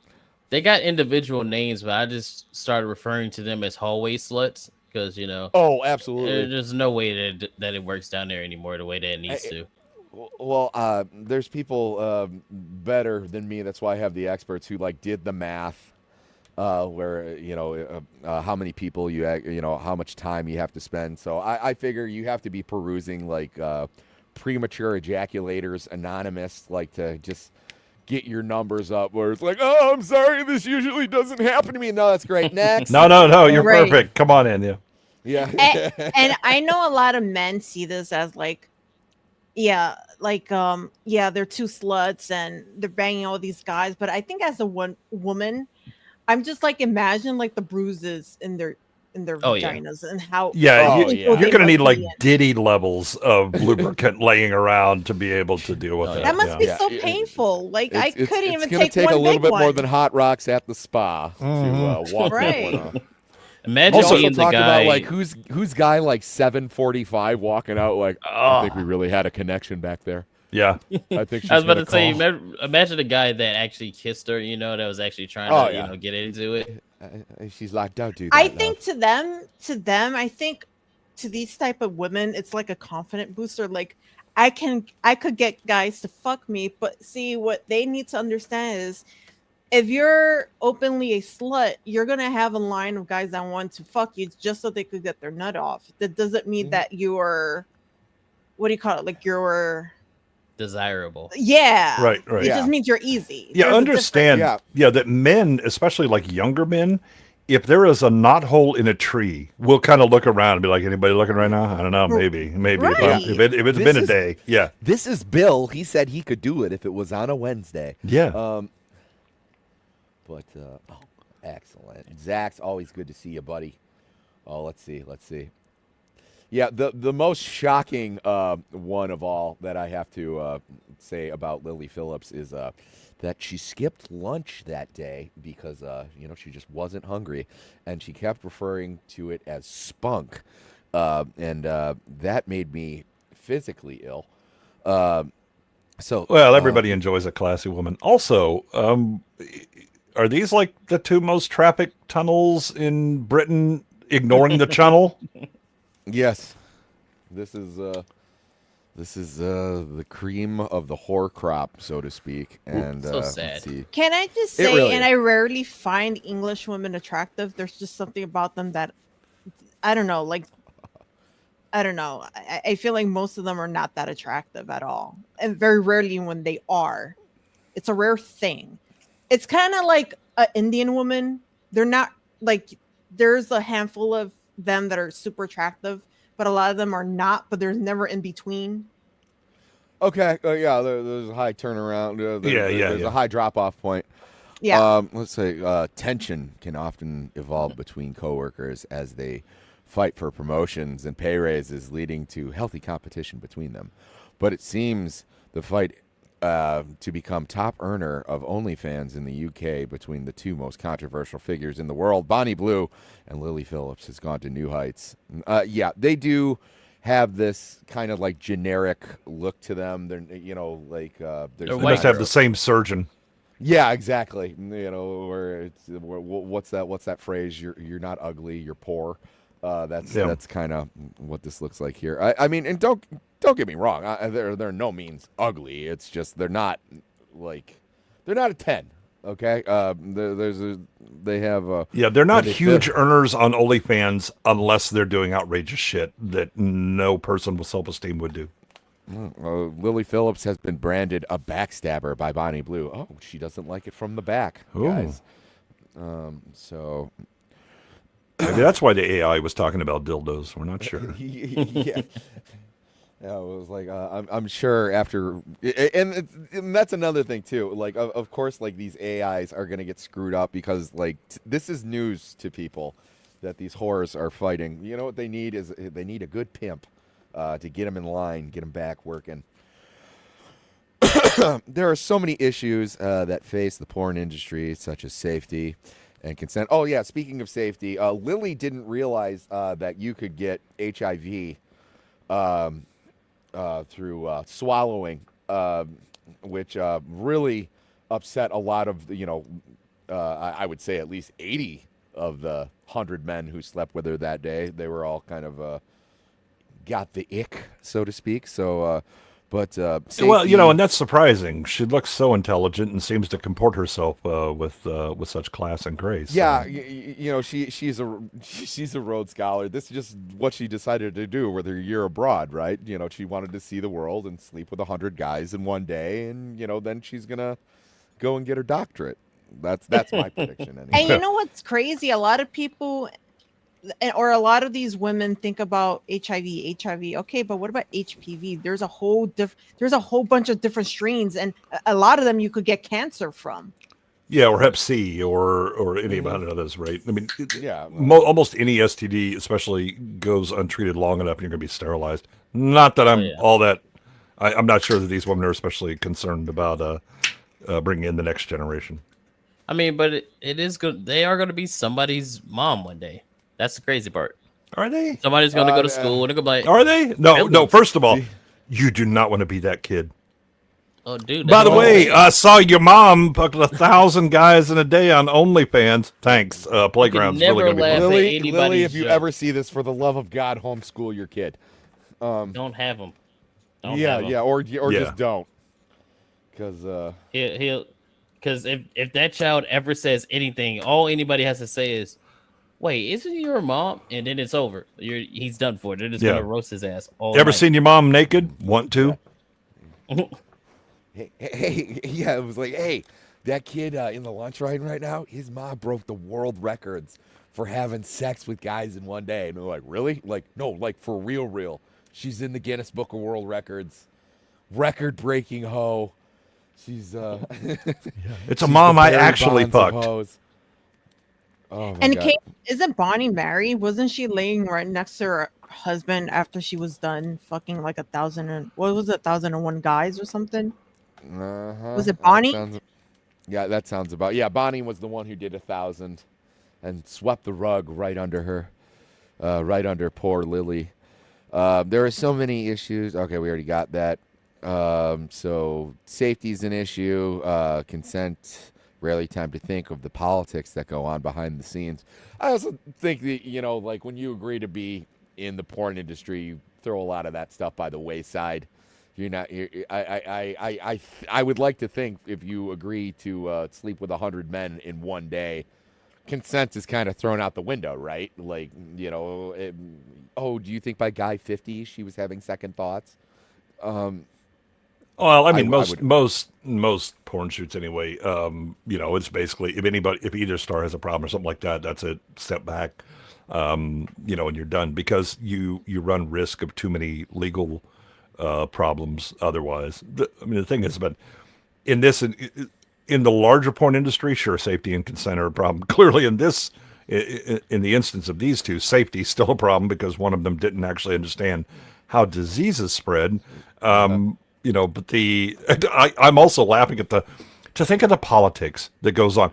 they got individual names, but I just started referring to them as hallway sluts because
Oh, absolutely.
There's no way that it works down there anymore the way that it needs to.
Well, there's people better than me. That's why I have the experts who did the math. Where how many people how much time you have to spend. So I figure you have to be perusing premature ejaculators anonymous, to just get your numbers up. Where it's like, oh, I'm sorry, this usually doesn't happen to me. No, that's great. Next.
No, you're perfect. Come on in,
yeah.
And I know a lot of men see this as they're two sluts and they're banging all these guys. But I think as a woman, I'm just imagine the bruises in their vaginas and how
you're gonna need Diddy levels of lubricant laying around to be able to deal with it.
That must be so painful. I couldn't even take
a little bit
one.
more than hot rocks at the spa to walk that one off.
Imagine
also
being
talk
the guy
about who's guy 745 walking out I think we really had a connection back there.
Yeah,
I think she's
I was about to say, imagine a guy that actually kissed her, that was actually trying to, get into it.
She's like, don't do that.
I think to them, I think to these type of women, it's like a confident booster. I could get guys to fuck me, but see, what they need to understand is if you're openly a slut, you're going to have a line of guys that want to fuck you just so they could get their nut off. That doesn't mean that you're what do you call it? Like you're
desirable.
Yeah.
Right.
It just means you're easy.
Yeah,
There's a
understand.
difference.
Yeah, that men, especially like younger men, if there is a knothole in a tree, we'll kind of look around and be like, anybody looking right now? I don't know. Maybe.
Right.
If it's been a day. Yeah.
This is Bill. He said he could do it if it was on a Wednesday.
Yeah.
But excellent. Zach's always good to see you, buddy. Oh, let's see. Yeah, the most shocking one of all that I have to say about Lily Phillips is that she skipped lunch that day because she just wasn't hungry, and she kept referring to it as spunk, and that made me physically ill.
Well, everybody enjoys a classy woman. Also, are these like the two most trafficked tunnels in Britain, ignoring the channel?
Yes, this is the cream of the whore crop, so to speak. And
So sad.
let's see.
Can I just say,
really
and
is.
I rarely find English women attractive. There's just something about them that I don't know. Like, I don't know. I feel like most of them are not that attractive at all, and very rarely when they are, it's a rare thing. It's kind of like an Indian woman. They're not like there's a handful of them that are super attractive, but a lot of them are not. But there's never in between.
Okay, there's a high turnaround. There's a high drop-off point.
Yeah.
Let's say tension can often evolve between coworkers as they fight for promotions and pay raises, leading to healthy competition between them. But it seems the fight to become top earner of OnlyFans in the UK between the two most controversial figures in the world, Bonnie Blue and Lily Phillips, has gone to new heights. They do have this kind of like generic look to them. They're
They must have the same surgeon.
Yeah, exactly. Where it's what's that phrase? You're not ugly, you're poor. That's kind of what this looks like here. I mean, and don't get me wrong. They're no means ugly. It's just they're not a 10. Okay.
They're not huge earners on OnlyFans unless they're doing outrageous shit that no person with self-esteem would do.
Lily Phillips has been branded a backstabber by Bonnie Blue. Oh, she doesn't like it from the back, guys. So
maybe that's why the AI was talking about dildos. We're not sure.
Yeah. Yeah, it was like I'm sure after, and that's another thing too. Like, of course, like these AIs are gonna get screwed up because like this is news to people that these whores are fighting. You know what they need is they need a good pimp to get them in line, get them back working. There are so many issues that face the porn industry, such as safety and consent. Oh yeah, speaking of safety, Lily didn't realize that you could get HIV. Through swallowing, which really upset a lot of I would say at least 80 of the 100 men who slept with her that day. They were all kind of got the ick, so to speak. So, safety,
well, and that's surprising. She looks so intelligent and seems to comport herself with such class and grace.
Yeah, she's a Rhodes Scholar. This is just what she decided to do with her year abroad, right? She wanted to see the world and sleep with 100 guys in one day, and then she's gonna go and get her doctorate. That's my prediction. Anyway.
And you know what's crazy? A lot of people, or a lot of these women think about HIV. Okay, but what about HPV? There's a whole bunch of different strains, and a lot of them you could get cancer from.
Yeah, or Hep C, or any amount of others, right? I mean,
almost
any STD, especially, goes untreated long enough, and you're going to be sterilized. Not that I'm all that. I'm not sure that these women are especially concerned about bringing in the next generation.
I mean, but it is good. They are going to be somebody's mom one day. That's the crazy part.
Are they?
Somebody's going to go to school and they're going to be like,
are they? No. First of all, you do not want to be that kid.
Oh, dude.
By the way, I saw your mom fucked 1,000 guys in a day on OnlyFans. Thanks. Playground's really going to be
Lily, if you ever see this, for the love of God, homeschool your kid.
Don't have him.
Or just don't. Because
Because if that child ever says anything, all anybody has to say is, wait, isn't he your mom? And then it's over. He's done for. They're just
Yeah.
gonna roast his ass all
Ever
night.
seen your mom naked? Want to?
Hey, yeah, it was like, hey, that kid in the lunch line right now, his mom broke the world records for having sex with guys in one day. And they're like, really? Like, no, like for real. She's in the Guinness Book of World Records. Record-breaking hoe. She's
It's a mom I
Barry
actually
Bonds of
fucked.
hoes. Oh my
And
God.
Kate, isn't Bonnie married? Wasn't she laying right next to her husband after she was done fucking like 1,001 guys or something?
Uh-huh.
Was it Bonnie?
That sounds about. Yeah, Bonnie was the one who did 1,000 and swept the rug right under her, right under poor Lily. There are so many issues. Okay, we already got that. So safety is an issue. Consent. Rarely time to think of the politics that go on behind the scenes. I also think that, like when you agree to be in the porn industry, you throw a lot of that stuff by the wayside. You're not. I would like to think if you agree to sleep with 100 men in one day, consent is kind of thrown out the window, right? Like, do you think by guy 50 she was having second thoughts?
Well, I mean,
I
most porn shoots anyway. It's basically if either star has a problem or something like that, that's it. Step back, and you're done because you run risk of too many legal problems otherwise. The thing is, but in the larger porn industry, sure, safety and consent are a problem. Clearly, in the instance of these two, safety is still a problem because one of them didn't actually understand how diseases spread. But I'm also laughing at to think of the politics that goes on.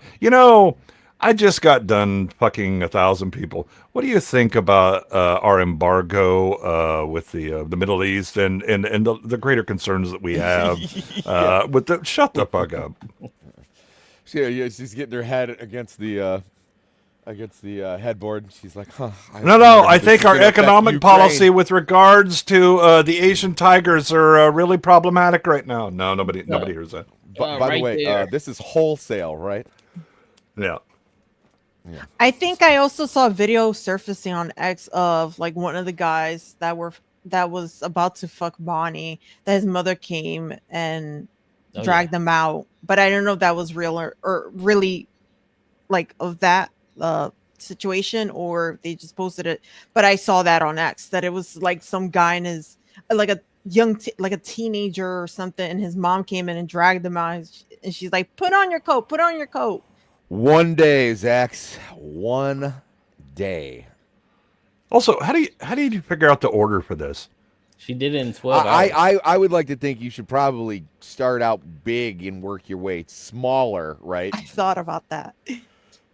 I just got done fucking 1,000 people. What do you think about our embargo with the Middle East and the greater concerns that we have with the? Shut the fuck up.
She's getting her head against the headboard. She's like, huh.
I think our economic policy with regards to the Asian tigers are really problematic right now. No, nobody hears that.
By the way, this is wholesale, right?
Yeah.
I think I also saw a video surfacing on X of like one of the guys that was about to fuck Bonnie, that his mother came and dragged them out. But I don't know if that was real or really like of that situation, or they just posted it. But I saw that on X, that it was like some guy in his like a young like a teenager or something, and his mom came in and dragged him out, and she's like, put on your coat.
One day, Zax. One day.
Also, how do you figure out the order for this?
She did it in 12 hours.
I would like to think you should probably start out big and work your way smaller, right?
I thought about that.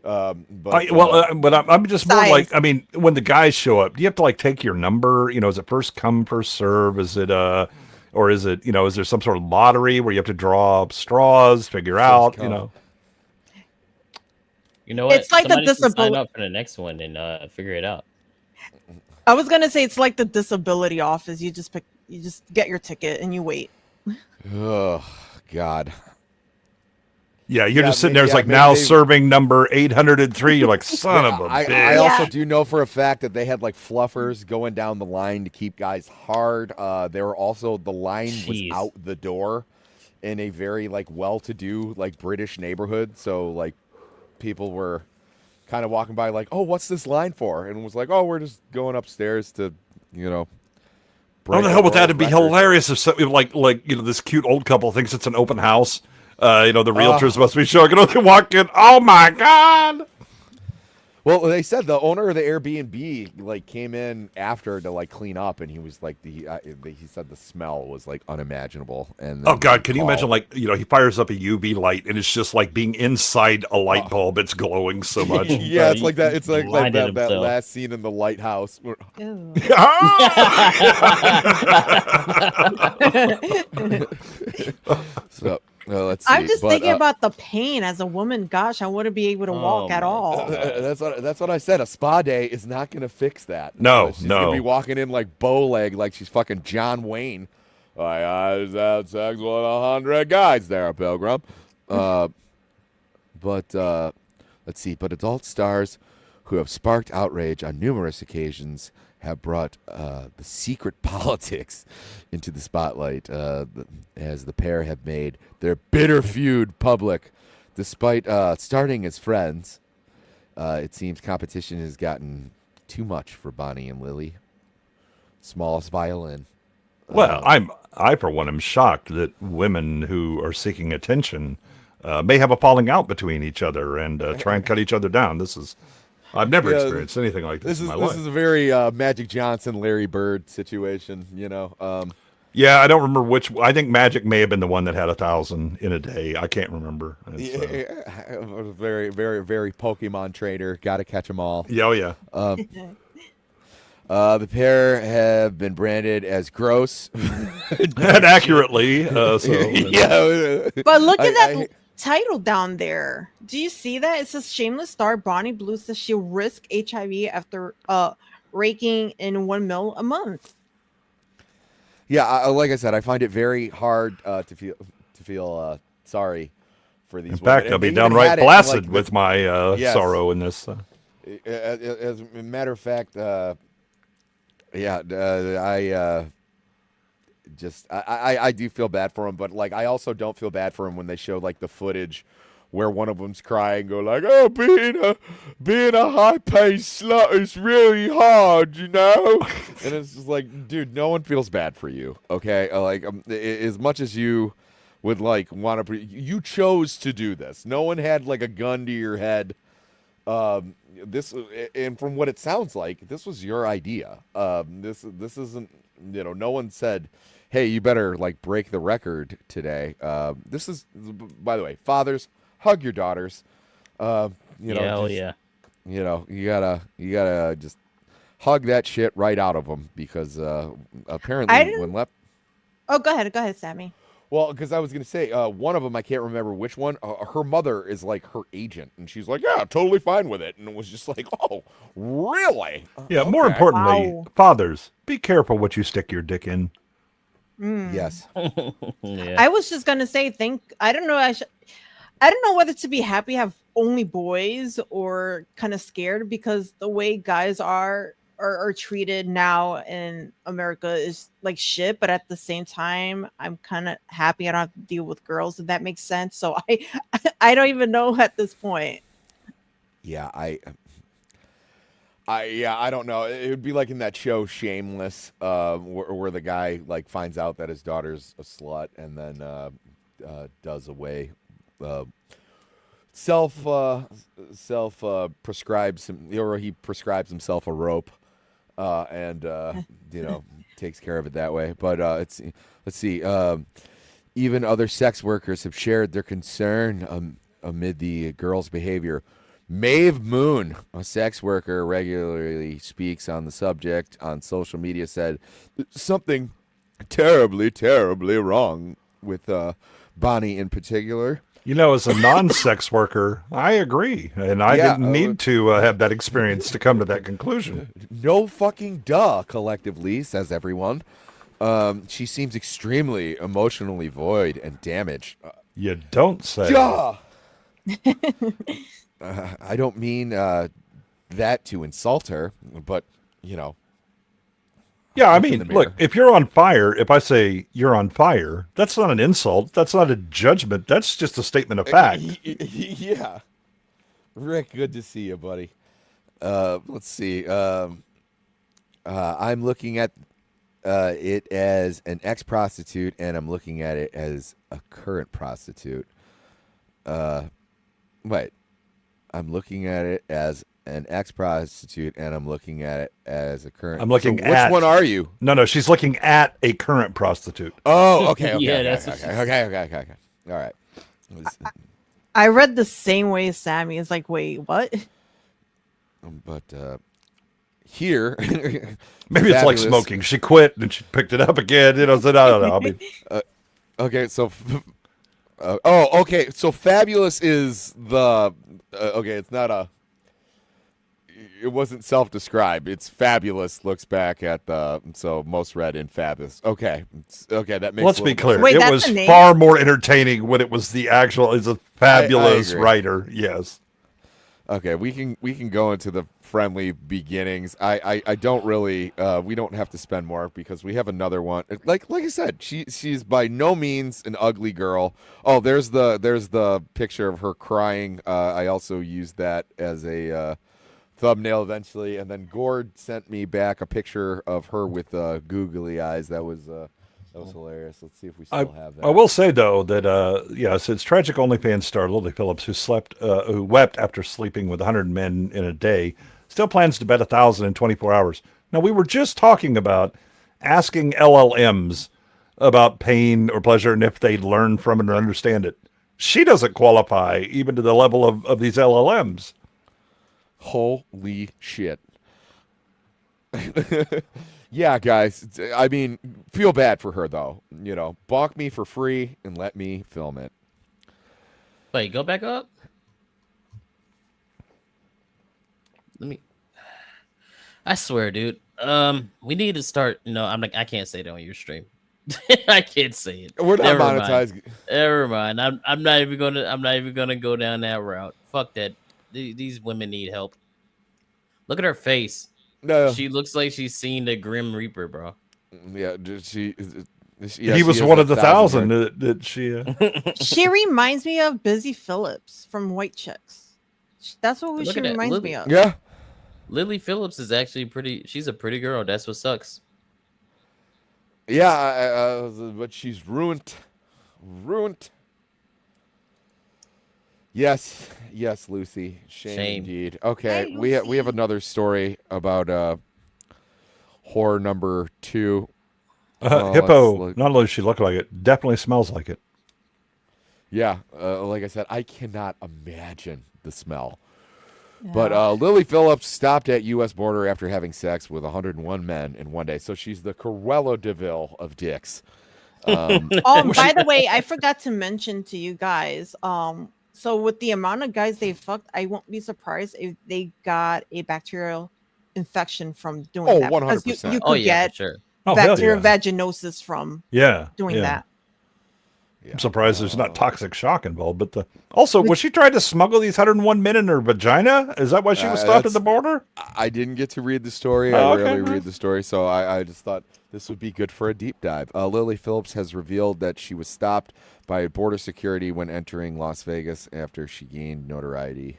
But I'm just more like, I mean, when the guys show up, do you have to like take your number? Is it first come, first serve? Is it or is it is there some sort of lottery where you have to draw up straws, figure out,
You know what?
It's like
Somebody
the
should sign
disability.
up for the next one and figure it out.
I was gonna say it's like the disability office. You just get your ticket and you wait.
Oh God.
Yeah, you're just sitting there. It's like now serving number 803. You're like, son of a bitch.
I also do know for a fact that they had like fluffers going down the line to keep guys hard. There were also the line was out the door in a very like well-to-do like British neighborhood. So like people were kind of walking by like, oh, what's this line for? And it was like, oh, we're just going upstairs to,
How the hell would that? It'd be hilarious if something like this cute old couple thinks it's an open house. The realtors must be showing it. They walk in. Oh my God!
Well, they said the owner of the Airbnb like came in after to like clean up, and he was like he said the smell was like unimaginable. And
oh God, can you imagine like he fires up a UV light and it's just like being inside a light bulb. It's glowing so much.
Yeah, it's like that. It's like that last scene in The Lighthouse. So. Let's see.
I'm just thinking about the pain as a woman. Gosh, I wouldn't be able to walk at all.
That's what I said. A spa day is not going to fix that.
No,
she's going to be walking in like bow leg, like she's fucking John Wayne. I just had sex with 100 guys there, Pilgrim. But let's see. But adult stars who have sparked outrage on numerous occasions, have brought the secret politics into the spotlight as the pair have made their bitter feud public. Despite starting as friends, it seems competition has gotten too much for Bonnie and Lily. Smallest violin.
Well, I for one am shocked that women who are seeking attention may have a falling out between each other and try and cut each other down. I've never experienced anything like this in my life.
This is a very Magic Johnson, Larry Bird situation, you know.
Yeah, I don't remember which. I think Magic may have been the one that had 1,000 in a day. I can't remember.
Very, very, very Pokemon trainer. Got to catch them all.
Yeah, oh yeah.
The pair have been branded as gross.
And accurately.
Yeah.
But look at that title down there. Do you see that? It says shameless star Bonnie Blue says she'll risk HIV after raking in 1 mil a month.
Yeah, like I said, I find it very hard to feel sorry for these.
In fact, I'll be downright blasted with my sorrow in this.
As a matter of fact, I do feel bad for him, but like I also don't feel bad for him when they show like the footage where one of them's crying, go like, "Oh, being a high-paced slut is really hard, you know." And it's just like, dude, no one feels bad for you, okay? Like, as much as you would like want to, you chose to do this. No one had like a gun to your head. This, and from what it sounds like, this was your idea. This isn't, you know, no one said, "Hey, you better like break the record today." This is, by the way, fathers, hug your daughters. You know, you know, you gotta just hug that shit right out of them because apparently when left.
Oh, go ahead, Sammy.
Well, because I was going to say, one of them, I can't remember which one, her mother is like her agent, and she's like, "Yeah, totally fine with it." And it was just like, "Oh, really?"
Yeah,
okay.
More importantly, fathers, be careful what you stick your dick in.
Yes.
Yeah.
I was just going to say, I don't know whether to be happy have only boys or kind of scared because the way guys are treated now in America is like shit, but at the same time I'm kind of happy I don't have to deal with girls, if that makes sense. So I don't even know at this point.
Yeah, I don't know. It would be like in that show Shameless, where the guy like finds out that his daughter's a slut and then does away self prescribes him, or he prescribes himself a rope. And you know, takes care of it that way. But let's see. Even other sex workers have shared their concern amid the girls' behavior. Maeve Moon, a sex worker, regularly speaks on the subject on social media, said something terribly, terribly wrong with Bonnie in particular.
You know, as a non-sex worker, I agree. And I didn't need to have that experience to come to that conclusion.
No fucking duh, collectively, says everyone. She seems extremely emotionally void and damaged.
You don't say.
Duh! I don't mean that to insult her, but, you know.
Yeah, I mean, look, if you're on fire, if I say you're on fire, that's not an insult. That's not a judgment. That's just a statement of fact.
Yeah. Rick, good to see you, buddy. Let's see. I'm looking at it as an ex-prostitute, and I'm looking at it as a current prostitute. Wait. I'm looking at it as an ex-prostitute, and I'm looking at it as a current.
I'm looking
so
at.
Which one are you?
No, she's looking at a current prostitute.
Oh, okay.
Yeah,
okay. All right.
I read the same way as Sammy. It's like, wait, what?
But here,
maybe it's like smoking. She quit and she picked it up again. You know, so I don't know. I mean,
okay, so. Okay. So fabulous is the. Okay, it's not a. It wasn't self-described. It's fabulous. Looks back at the most read in fabulous. Okay, that makes.
Let's be clear.
Wait,
it was far more entertaining when it was the actual. Is a fabulous writer. Yes.
Okay, we can go into the friendly beginnings. I don't really we don't have to spend more because we have another one. Like I said, she's by no means an ugly girl. Oh, there's the picture of her crying. I also used that as a thumbnail eventually, and then Gord sent me back a picture of her with googly eyes. That was hilarious. Let's see if we still have that.
I will say though that since tragic OnlyFans star Lily Phillips, who wept after sleeping with 100 men in a day, still plans to bet 1,000 in 24 hours. Now we were just talking about asking LLMs about pain or pleasure and if they learn from it or understand it. She doesn't qualify even to the level of these LLMs.
Holy shit. Yeah, guys. I mean, feel bad for her, though. You know, bonk me for free and let me film it.
Wait, go back up. I swear, dude. We need to start. No, I can't say that on your stream. I can't say it.
We're not monetized.
Never mind. I'm not even gonna go down that route. Fuck that. These women need help. Look at her face.
No,
she looks like she's seen the Grim Reaper, bro.
Yeah,
he was one of the 1,000 that she.
She reminds me of Busy Phillips from White Chicks. That's what she reminds me of.
Yeah,
Lily Phillips is actually pretty. She's a pretty girl. That's what sucks.
Yeah, but she's ruined. Yes, Lucy. Shame. Indeed. Okay,
Hey,
we have another story about horror number 2.
Hippo. Not only does she look like it, definitely smells like it.
Yeah, like I said, I cannot imagine the smell. Yeah. But Lily Phillips stopped at U.S. border after having sex with 101 men in one day. So she's the Cruella DeVille of dicks.
By the way, I forgot to mention to you guys. So with the amount of guys they fucked, I won't be surprised if they got a bacterial infection from doing that.
100%.
Because you could get
sure.
bacterial vaginosis from doing that.
Yeah. I'm surprised there's not toxic shock involved. But also, was she trying to smuggle these 101 men in her vagina? Is that why she was stopped at the border?
I didn't get to read the story. I rarely read the story, so I just thought this would be good for a deep dive. Lily Phillips has revealed that she was stopped by border security when entering Las Vegas after she gained notoriety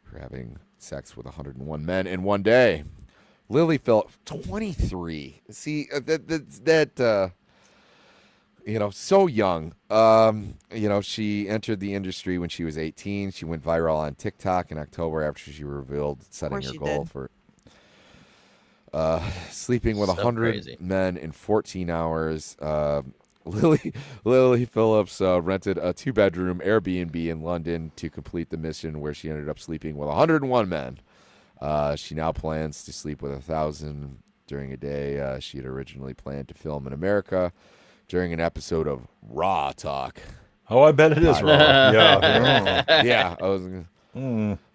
for having sex with 101 men in one day. Lily Phillips, 23. See, so young. She entered the industry when she was 18. She went viral on TikTok in October after she revealed setting her goal for sleeping with 100 men in 14 hours. Lily Phillips rented a 2-bedroom Airbnb in London to complete the mission, where she ended up sleeping with 101 men. She now plans to sleep with 1,000 during a day. She had originally planned to film in America during an episode of Raw Talk.
Oh, I bet it is Raw.
Yeah. I was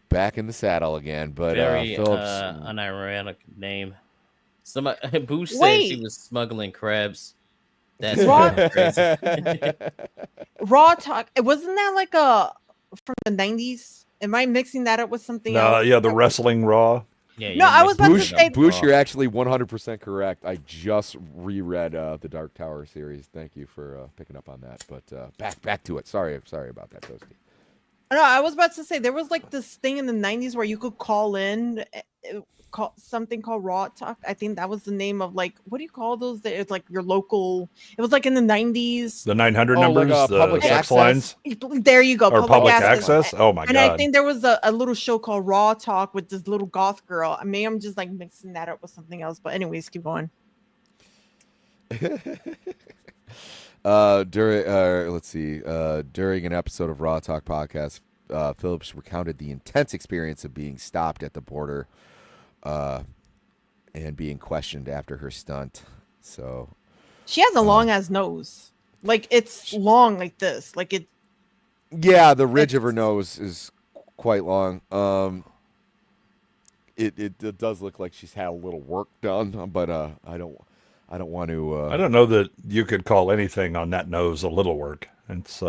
back in the saddle again. But
very
Phillips,
unironic name. Somebody Boosh said she was smuggling crabs. That's crazy.
Raw Talk. Wasn't that like from the 90s? Am I mixing that up with something else?
Yeah, the wrestling Raw.
Yeah,
no, I was about to say
Boosh, you're actually 100% correct. I just reread the Dark Tower series. Thank you for picking up on that. But back to it. Sorry about that, Toasty.
No, I was about to say there was like this thing in the 90s where you could call in, something called Raw Talk. I think that was the name of, like, what do you call those? It's like your local. It was like in the 90s.
The 900 numbers,
like
the
public
sex
access
lines.
There you go.
Or public access. Oh my god!
And I think there was a little show called Raw Talk with this little goth girl. I mean, I'm just like mixing that up with something else. But anyways, keep going.
During an episode of Raw Talk podcast, Phillips recounted the intense experience of being stopped at the border and being questioned after her stunt. So
she has a long ass nose. Like, it's long like this. Like it.
Yeah, the ridge of her nose is quite long. It does look like she's had a little work done, but I don't want to.
I don't know that you could call anything on that nose a little work. It's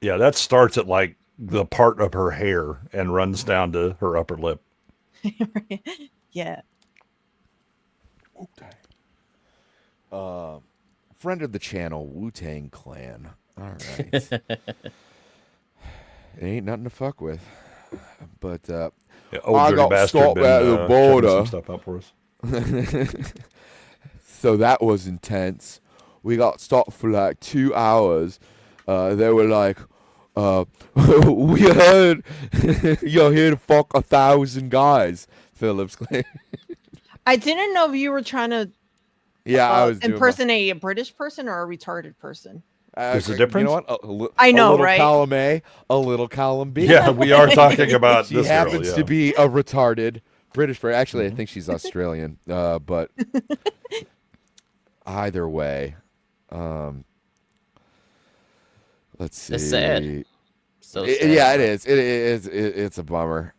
Yeah, that starts at like the part of her hair and runs down to her upper lip.
Yeah.
Friend of the channel, Wu-Tang Clan. All right. It ain't nothing to fuck with. But
old
I
dirty
got
bastard
stopped
been
at the
checking
border.
some stuff out for us.
So that was intense. We got stopped for like 2 hours. They were like, we heard you're here to fuck 1,000 guys, Phillips claimed.
I didn't know if you were trying to
I was doing
impersonate a British person or a retarded person.
There's a difference?
You know what?
I know,
a little
right?
Column A, a little column B.
Yeah, we are talking about
she
this
happens
girl,
to be a retarded British person. Actually, I think she's Australian. But either way, let's see.
It's sad. So sad.
Yeah, it is. It's a bummer.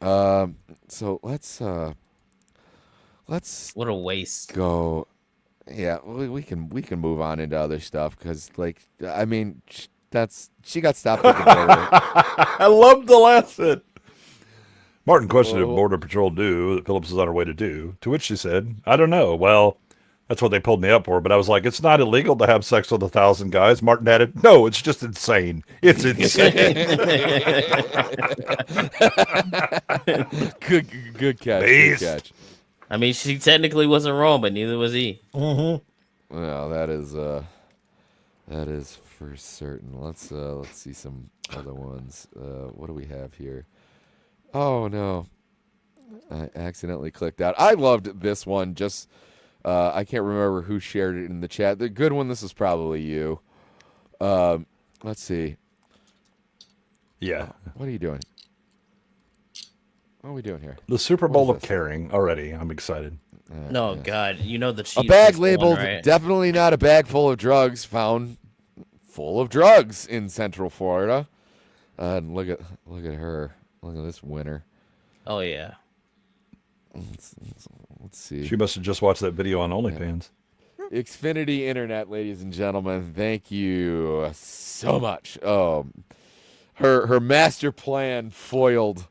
So let's
what a waste.
Go. Yeah, we can move on into other stuff because, like, I mean, she got stopped at the border.
I love the last bit. Martin questioned if Border Patrol do that Phillips is on her way to do. To which she said, "I don't know. Well, that's what they pulled me up for." But I was like, "It's not illegal to have sex with 1,000 guys." Martin added, "No, it's just insane. It's insane."
Good catch.
Beast.
Good catch.
I mean, she technically wasn't wrong, but neither was he.
Mm-hmm.
Well, that is for certain. Let's see some other ones. What do we have here? Oh no, I accidentally clicked out. I loved this one. Just I can't remember who shared it in the chat. The good one. This is probably you. Let's see.
Yeah.
What are you doing? What are we doing here?
The Super Bowl of caring already. I'm excited.
No, God, you know the
A
Chiefs
bag
is going,
labeled
right?
definitely not a bag full of drugs found full of drugs in Central Florida. And look at her. Look at this winner.
Oh yeah.
Let's see.
She must have just watched that video on OnlyFans.
Xfinity Internet, ladies and gentlemen, thank you so much. Her master plan foiled.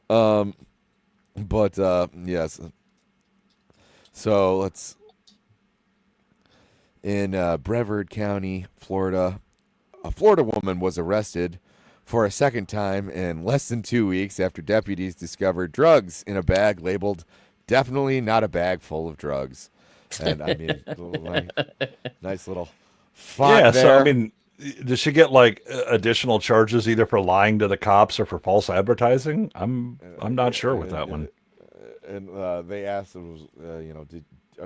But yes. So let's in Brevard County, Florida, a Florida woman was arrested for a second time in less than 2 weeks after deputies discovered drugs in a bag labeled "definitely not a bag full of drugs." And I mean, nice little font
Yeah,
there.
so I mean, does she get like additional charges either for lying to the cops or for false advertising? I'm not sure with that one.
And they asked, are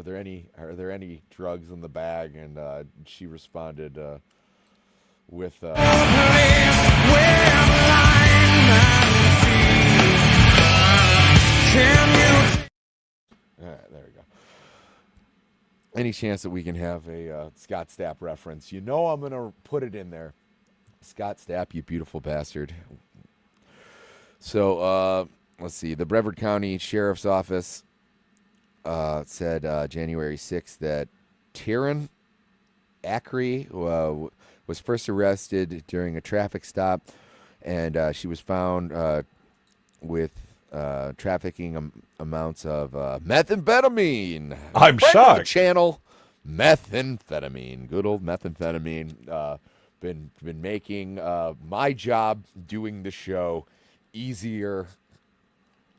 there any drugs in the bag? And she responded with. All right, there we go. Any chance that we can have a Scott Stapp reference? You know I'm going to put it in there. Scott Stapp, you beautiful bastard. So, let's see. The Brevard County Sheriff's Office said January 6th that Taryn Acri was first arrested during a traffic stop, and she was found with trafficking amounts of methamphetamine.
I'm
Friend of the
shocked.
channel, methamphetamine. Good old methamphetamine. Been making my job doing the show easier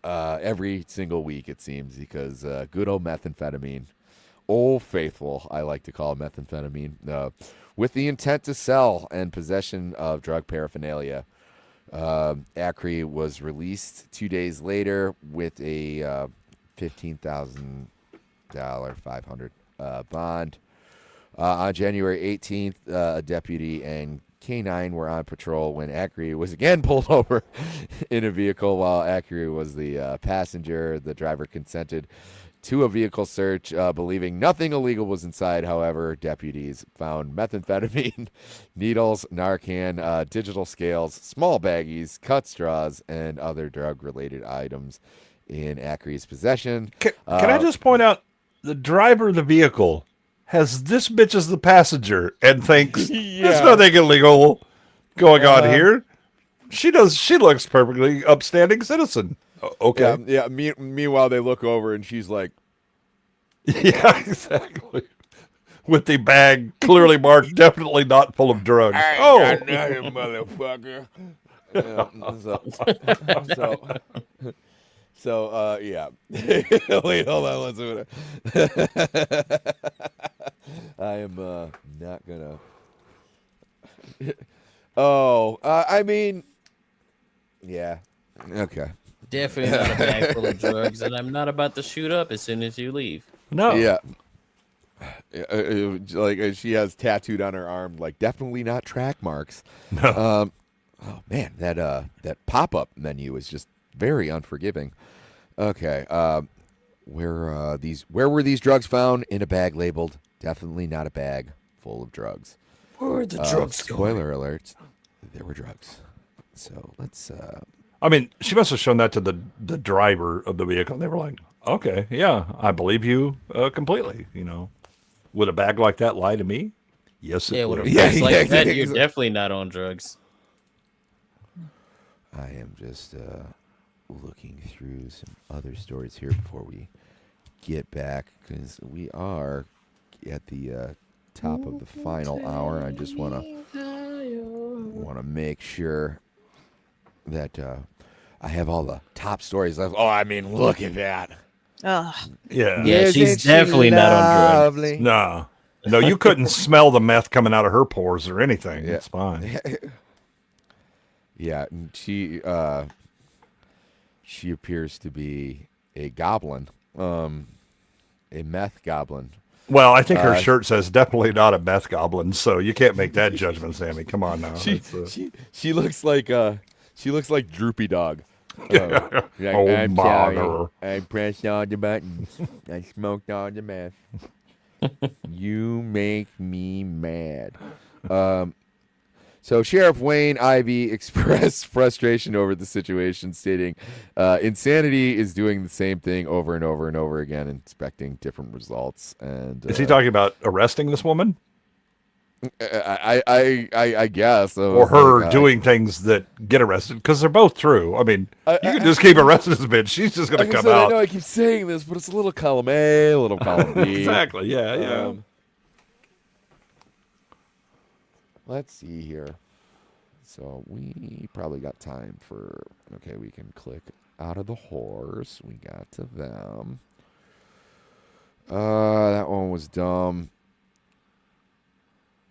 every single week, it seems, because good old methamphetamine, old faithful, I like to call methamphetamine, with the intent to sell and possession of drug paraphernalia. Acri was released 2 days later with a $15,000 500 bond. On January 18th, a deputy and K9 were on patrol when Acri was again pulled over in a vehicle. While Acri was the passenger, the driver consented to a vehicle search, believing nothing illegal was inside. However, deputies found methamphetamine, needles, Narcan, digital scales, small baggies, cut straws, and other drug-related items in Acri's possession.
Can I just point out, the driver of the vehicle has this bitch as the passenger and thinks, there's nothing illegal. going on here? She looks perfectly upstanding citizen. Okay.
Yeah. Meanwhile, they look over and she's like,
yeah, exactly. With the bag clearly marked, definitely not full of drugs.
Motherfucker. Yeah. Wait, hold on one second. I am not gonna. I mean, yeah. Okay.
Definitely not a bag full of drugs, and I'm not about to shoot up as soon as you leave.
No.
Yeah. Like she has tattooed on her arm, like definitely not track marks.
No.
Oh man, that pop-up menu is just very unforgiving. Okay. Where were these drugs found? In a bag labeled definitely not a bag full of drugs.
Where are the drugs
spoiler alert, there were drugs. So let's
I mean, she must have shown that to the driver of the vehicle. They were like, okay, yeah, I believe you completely. Would a bag like that lie to me? Yes, it would.
With a face like that, you're definitely not on drugs.
I am just looking through some other stories here before we get back, because we are at the top of the final hour. I just want to make sure that I have all the top stories left. Oh, I mean, look at that.
Ugh.
Yeah, she's definitely not on drugs.
No, you couldn't smell the meth coming out of her pores or anything.
Yeah.
It's fine.
Yeah, and she appears to be a goblin, a meth goblin.
Well, I think her shirt says definitely not a meth goblin, so you can't make that judgment, Sammy. Come on now.
She looks like Droopy Dog.
I'm
sorry. I pressed all the buttons. I smoked all the meth. You make me mad. So Sheriff Wayne Ivey expressed frustration over the situation, stating, insanity is doing the same thing over and over and over again, expecting different results. And
is he talking about arresting this woman?
I guess.
Or her doing things that get arrested, because they're both true. I mean, you can just keep arresting this bitch. She's just going to come out.
I know I keep saying this, but it's a little column A, a little column B.
Exactly, yeah.
Let's see here. So we probably got time for... Okay, we can click out of the horse. We got to them. That one was dumb.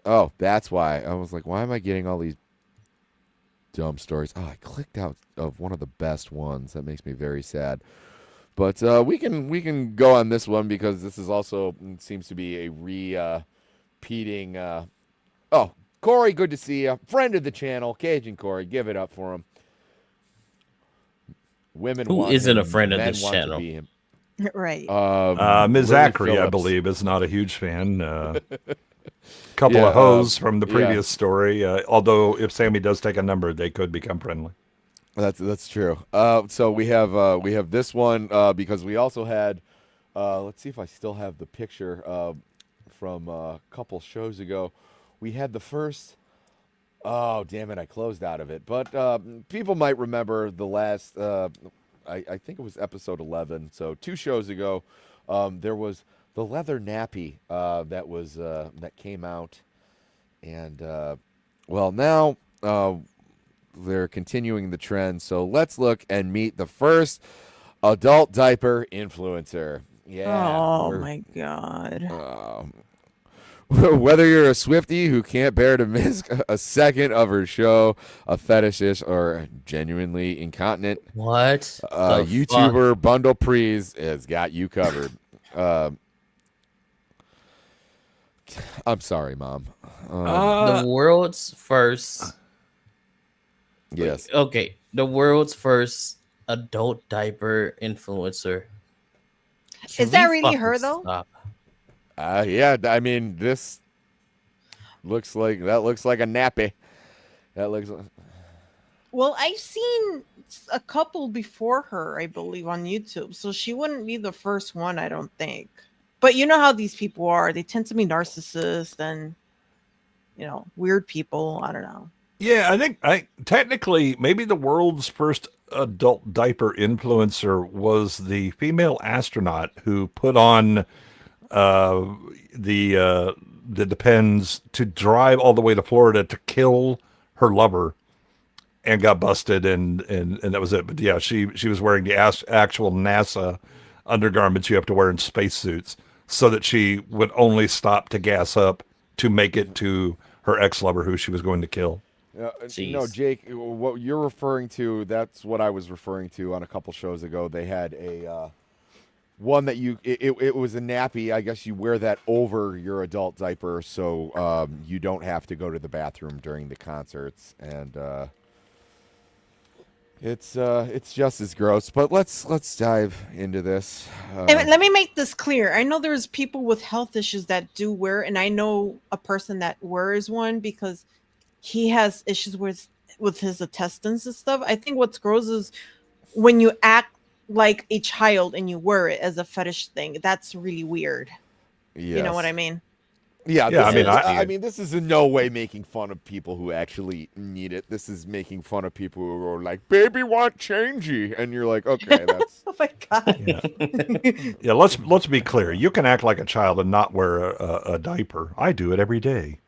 Oh, that's why. I was like, why am I getting all these dumb stories? Oh, I clicked out of one of the best ones. That makes me very sad. But we can go on this one, because this is also seems to be a repeating. Oh, Corey, good to see you. Friend of the channel, Cajun Corey. Give it up for him. Women
who
want
isn't
him,
a friend of
men
this
want to
channel?
be him.
Right.
Ms. Zachary,
Phillips.
I believe, is not a huge fan. Couple of hoes from the previous story. Although if Sammy does take a number, they could become friendly.
That's true. So we have this one because we also had. Let's see if I still have the picture from a couple shows ago. We had the first. Oh damn it! I closed out of it. But people might remember the last. I think it was episode 11. So 2 shows ago, there was the leather nappy that came out, and well now they're continuing the trend. So let's look and meet the first adult diaper influencer. Yeah.
Oh my god.
Whether you're a Swiftie who can't bear to miss a second of her show, a fetishist, or genuinely incontinent,
what?
YouTuber fuck? Bundle Prees has got you covered. I'm sorry, Mom.
The world's first.
Yes.
Okay. The world's first adult diaper influencer.
Is that really her though?
Stop.
Yeah. I mean, this looks like a nappy. That looks.
Well, I've seen a couple before her, I believe, on YouTube, so she wouldn't be the first one, I don't think. But you know how these people are. They tend to be narcissists and, weird people. I don't know.
Yeah, I think technically maybe the world's first adult diaper influencer was the female astronaut who put on the Depends to drive all the way to Florida to kill her lover, and got busted, and that was it. But yeah, she was wearing the actual NASA undergarments you have to wear in spacesuits, so that she would only stop to gas up to make it to her ex-lover who she was going to kill.
No, Jake, what you're referring to, that's what I was referring to on a couple shows ago. They had a one that it was a nappy. I guess you wear that over your adult diaper, so you don't have to go to the bathroom during the concerts, and it's just as gross. But let's dive into this.
And let me make this clear. I know there's people with health issues that do wear, and I know a person that wears one because he has issues with his intestines and stuff. I think what's gross is when you act like a child and you wear it as a fetish thing. That's really weird.
Yes.
You know what I mean?
Yeah,
yeah.
I mean, this is in no way making fun of people who actually need it. This is making fun of people who are like, "Baby, want changey," and you're like, "Okay, that's."
Oh my god.
Yeah. Let's be clear. You can act like a child and not wear a diaper. I do it every day.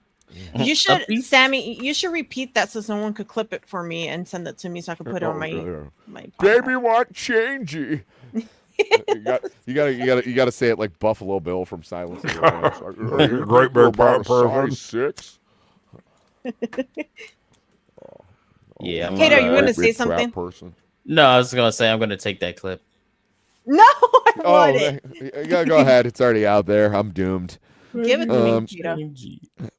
You should, Sammy. You should repeat that so someone could clip it for me and send it to me so I could put it on my podcast.
Baby, want changey. You gotta say it like Buffalo Bill from Silence of the Lambs.
Great big
size 6.
Yeah.
Kate, are you going to say something?
Person.
No, I was gonna say I'm gonna take that clip.
No, I want it.
Yeah, go ahead. It's already out there. I'm doomed.
Give it to me, Cheetah.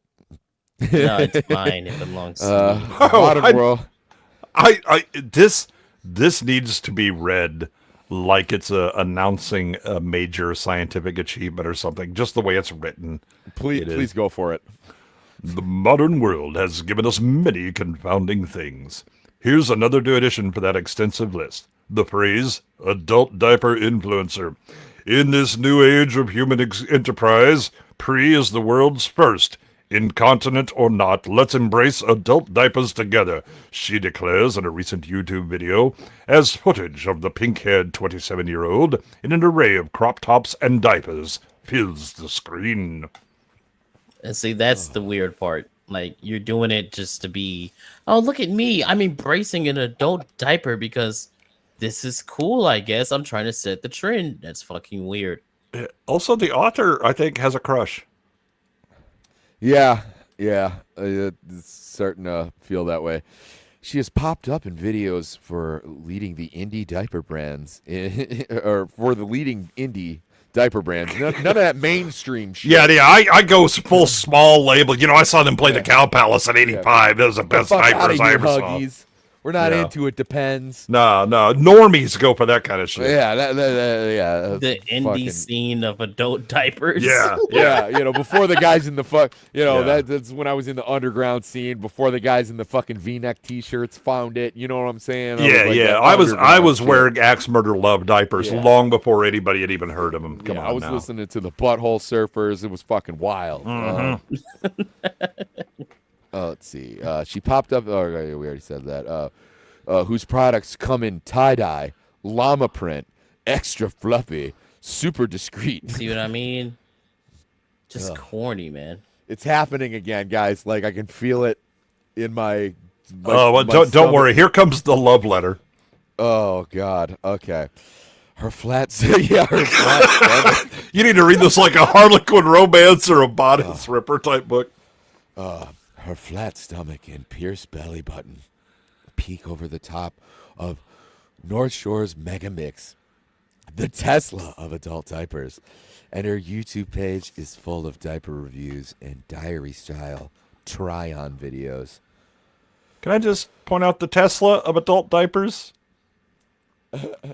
No, it's mine. It belongs to me.
Modern world.
This needs to be read like it's announcing a major scientific achievement or something. Just the way it's written.
Please go for it.
The modern world has given us many confounding things. Here's another new addition for that extensive list. The phrase adult diaper influencer. In this new age of human enterprise, Pre is the world's first. Incontinent or not, let's embrace adult diapers together, she declares in a recent YouTube video, as footage of the pink-haired 27-year-old in an array of crop tops and diapers fills the screen.
And see, that's the weird part. Like, you're doing it just to be, oh, look at me. I'm embracing an adult diaper because this is cool, I guess. I'm trying to set the trend. That's fucking weird.
Also, the author, I think, has a crush.
Yeah, it's starting to feel that way. She has popped up in videos for leading the indie diaper brands, or for the leading indie diaper brands. None of that mainstream shit.
Yeah, I go full small label. You know, I saw them play the Cow Palace in '85. Yeah. That was the best diapers I ever saw.
We're not into it. Depends.
No. Normies go for that kind of shit.
Yeah,
the indie scene of adult diapers.
Yeah.
You know, before the guys in the that's when I was in the underground scene. Before the guys in the fucking V-neck T-shirts found it. You know what I'm saying?
I was wearing Axe Murder Love diapers long before anybody had even heard of them. Come on,
I was listening to the Butthole Surfers. It was fucking wild.
Mm-hmm.
Let's see. She popped up. Oh, we already said that. Whose products come in tie-dye, llama print, extra fluffy, super discreet.
See what I mean? Just corny, man.
It's happening again, guys. Like, I can feel it in my
don't worry. Here comes the love letter.
Oh, God. Okay. Her flat stomach.
You need to read this like a Harlequin romance or a bodice ripper type book.
Her flat stomach and pierced belly button peek over the top of North Shore's Mega Mix, the Tesla of adult diapers. And her YouTube page is full of diaper reviews and diary-style try-on videos.
Can I just point out the Tesla of adult diapers?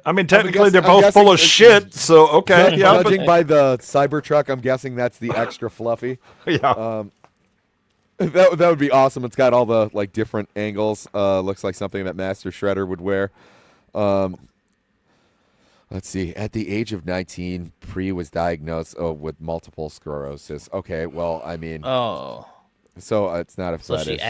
I mean, technically, they're both full of shit, so okay.
Judging by the Cybertruck, I'm guessing that's the extra fluffy.
Yeah.
That would be awesome. It's got all the like different angles. Looks like something that Master Shredder would wear. Let's see. At the age of 19, Pre was diagnosed with multiple sclerosis. Okay, well, I mean, So it's not a
So
fetish.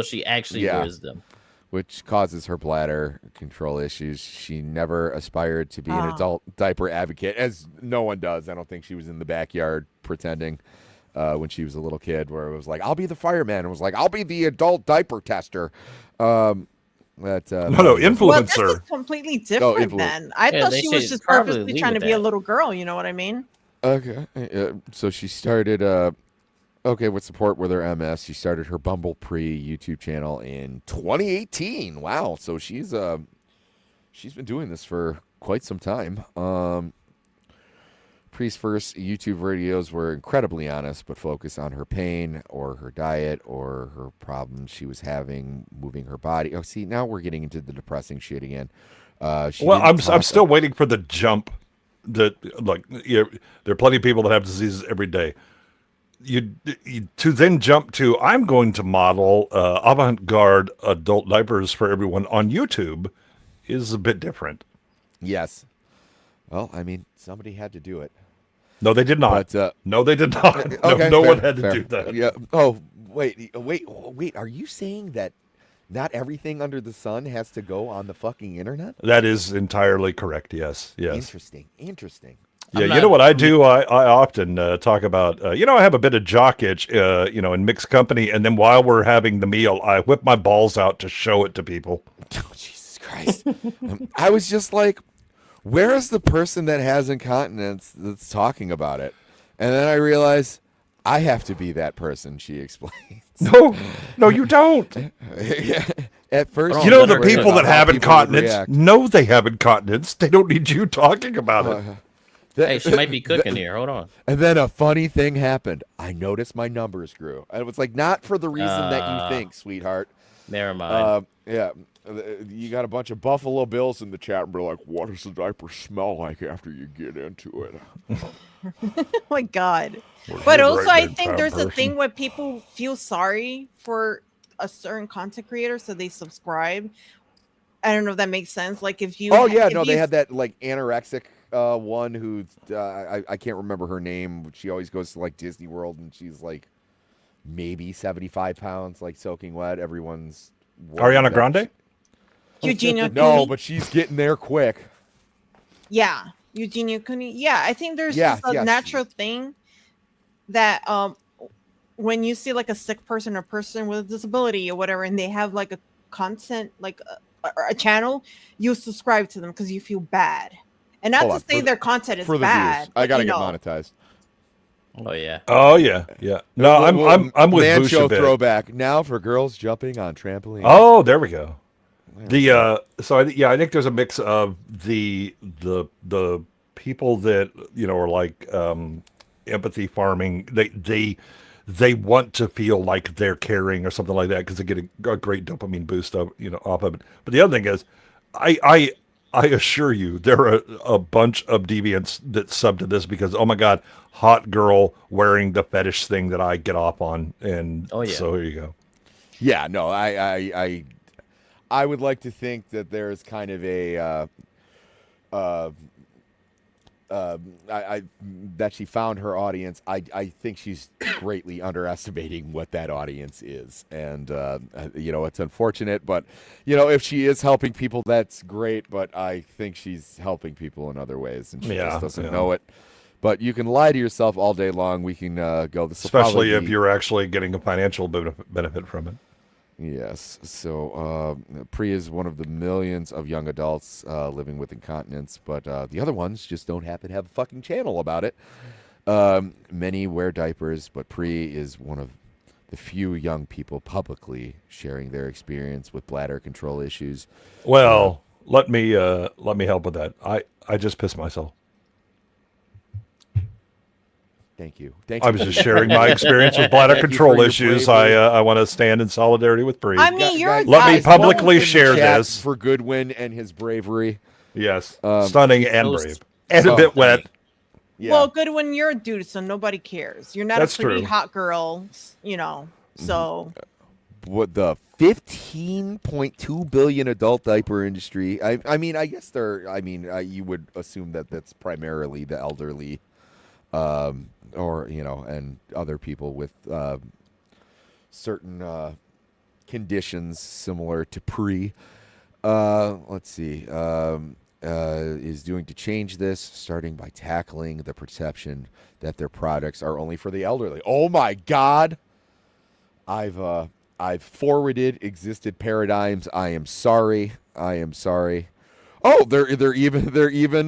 she actually
Yeah.
wears them.
Which causes her bladder control issues. She never aspired to be an
Oh.
adult diaper advocate, as no one does. I don't think she was in the backyard pretending when she was a little kid, where it was like, "I'll be the fireman," and it was like, "I'll be the adult diaper tester."
No, influencer.
Well, this is completely different
influ-
then. I
Yeah,
thought
they
she was
should
just
probably
purposely
leave
trying to
with
be a
that.
little girl. You know what I mean?
Okay. So she started, with support with her MS, she started her Bumble Pre YouTube channel in 2018. Wow. So she's been doing this for quite some time. Pre's first YouTube videos were incredibly honest, but focused on her pain or her diet or her problems she was having moving her body. Oh, see, now we're getting into the depressing shit again.
Well, I'm still waiting for the jump. That there are plenty of people that have diseases every day. You to then jump to I'm going to model avant-garde adult diapers for everyone on YouTube is a bit different.
Yes. Well, I mean, somebody had to do it.
No, they did not.
But,
no, they did not.
Okay,
no
fair,
one had to
fair.
do that.
Yeah. Oh, wait. Are you saying that not everything under the sun has to go on the fucking internet?
That is entirely correct. Yes.
Interesting.
Yeah, you know what I do? I often talk about, I have a bit of jock itch, in mixed company, and then while we're having the meal, I whip my balls out to show it to people.
Oh, Jesus Christ. I was just like, where is the person that has incontinence that's talking about it? And then I realized I have to be that person, she explains.
No, you don't.
Yeah. At first,
You know, the people that have incontinence know they have incontinence. They don't need you talking about it.
Hey, she might be cooking here. Hold on.
And then a funny thing happened. I noticed my numbers grew. And it was like, not for the reason that you think, sweetheart.
Never mind.
Yeah. You got a bunch of Buffalo Bills in the chat and we're like, what does the diaper smell like after you get into it?
Oh my God. But also, I think there's a thing where people feel sorry for a certain content creator, so they subscribe. I don't know if that makes sense. Like if you.
They had that like anorexic one who I can't remember her name. She always goes to like Disney World and she's like maybe 75 pounds, like soaking wet. Everyone's
Ariana Grande?
Eugenia
No,
Cooney?
but she's getting there quick.
Yeah, Eugenia Cooney. Yeah, I think there's just a natural thing that when you see like a sick person or person with a disability or whatever, and they have like a content like a channel, you subscribe to them because you feel bad, and not to say their content is
for the
bad.
views. I gotta
get
monetized.
Oh yeah.
Oh yeah. No, I'm with
Man
Bush
show
a bit.
throwback now for girls jumping on trampolines.
Oh, there we go. I think there's a mix of the people that are like empathy farming. They want to feel like they're caring or something like that because they get a great dopamine boost off of it. But the other thing is, I assure you there are a bunch of deviants that sub to this because oh my God, hot girl wearing the fetish thing that I get off on, and so here you go.
Yeah, no, I would like to think that there's kind of a that she found her audience. I think she's greatly underestimating what that audience is, and it's unfortunate, but if she is helping people, that's great. But I think she's helping people in other ways, and she just doesn't know it. But you can lie to yourself all day long. We can go.
Especially if you're actually getting a financial benefit from it.
Yes. So Pri is one of the millions of young adults living with incontinence, but the other ones just don't happen to have a fucking channel about it. Many wear diapers, but Pri is one of the few young people publicly sharing their experience with bladder control issues.
Well, let me help with that. I just pissed myself.
Thank you. Thank
I
you.
was just sharing my experience with bladder control issues. I want to stand in solidarity with Bree.
I mean,
let me publicly share this
for Goodwin and his bravery.
Yes, stunning and brave, and a bit wet.
Yeah.
Well, Goodwin, you're a dude, so nobody cares. You're not
That's
a pretty
true.
hot girl, so.
What the 15.2 billion adult diaper industry? I mean, I guess you would assume that that's primarily the elderly. Or and other people with certain conditions similar to pre. Let's see. Is doing to change this, starting by tackling the perception that their products are only for the elderly. Oh my God! I've forwarded existed paradigms. I am sorry. Oh, they're even they're even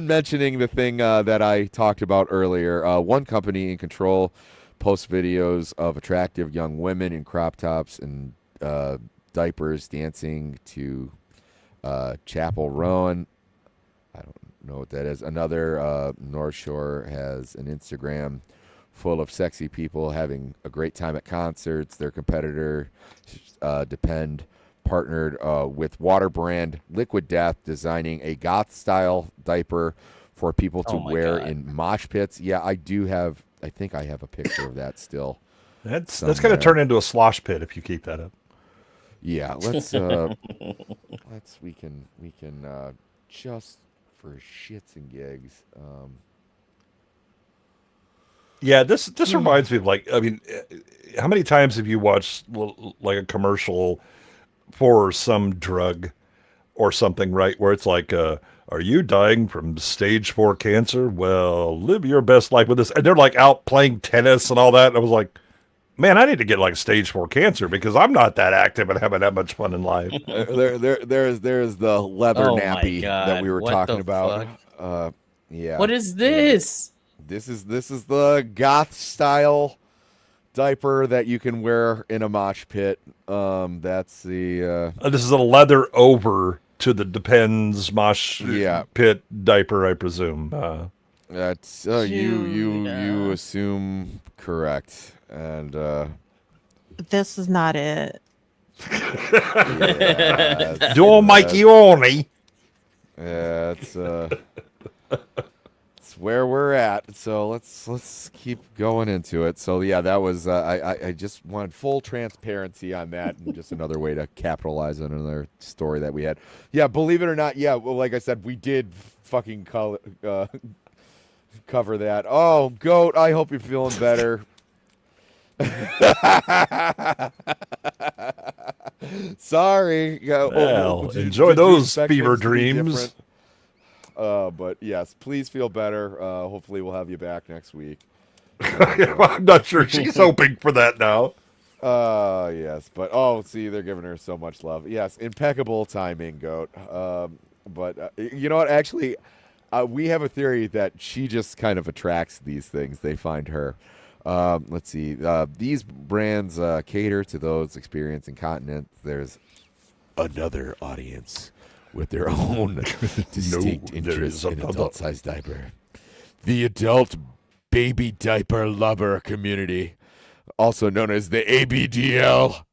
mentioning the thing that I talked about earlier. One company in control posts videos of attractive young women in crop tops and diapers dancing to Chapel Roan. I don't know what that is. Another North Shore has an Instagram full of sexy people having a great time at concerts. Their competitor, Depend, partnered with water brand Liquid Death, designing a goth-style diaper for people to wear in mosh pits. Yeah, I think I have a picture of that still.
That's going to turn into a slosh pit if you keep that up.
Yeah, we can just for shits and gigs.
Yeah, this reminds me of, like, I mean, how many times have you watched like a commercial for some drug or something, right? Where it's like, are you dying from stage 4 cancer? Well, live your best life with this. And they're like out playing tennis and all that. And I was like, man, I need to get like stage 4 cancer because I'm not that active and having that much fun in life.
There's the leather nappy that we were talking about. Yeah.
What is this?
This is the goth style diaper that you can wear in a mosh pit. That's the.
This is a leather over to the Depends mosh pit diaper, I presume.
That's you assume correct, and
this is not it.
Don't make you only.
Yeah, it's where we're at. So let's keep going into it. So yeah, that was I just wanted full transparency on that, and just another way to capitalize on another story that we had. Yeah, believe it or not, yeah, well, like I said, we did fucking cover that. Oh, Goat, I hope you're feeling better. Sorry.
Well, enjoy those fever dreams.
But yes, please feel better. Hopefully we'll have you back next week.
I'm not sure she's hoping for that now.
Yes, but see, they're giving her so much love. Yes, impeccable timing, Goat. But you know what? Actually, we have a theory that she just kind of attracts these things. They find her. Let's see. These brands cater to those experiencing incontinence. There's another audience with their own distinct interest in adult-sized diaper. The adult baby diaper lover community, also known as the ABDL.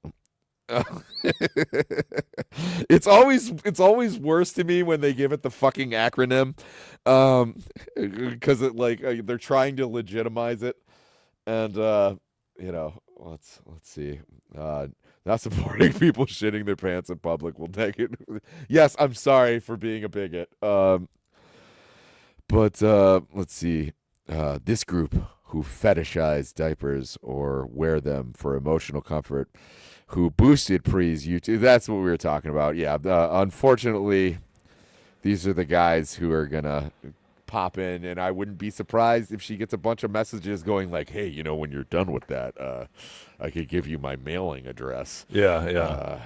It's always worse to me when they give it the fucking acronym, because they're trying to legitimize it, and let's see. Not supporting people shitting their pants in public will take it. Yes, I'm sorry for being a bigot. But let's see. This group who fetishize diapers or wear them for emotional comfort, who boosted Pre's YouTube. That's what we were talking about. Yeah. Unfortunately, these are the guys who are gonna pop in, and I wouldn't be surprised if she gets a bunch of messages going like, "Hey, when you're done with that, I could give you my mailing address."
Yeah.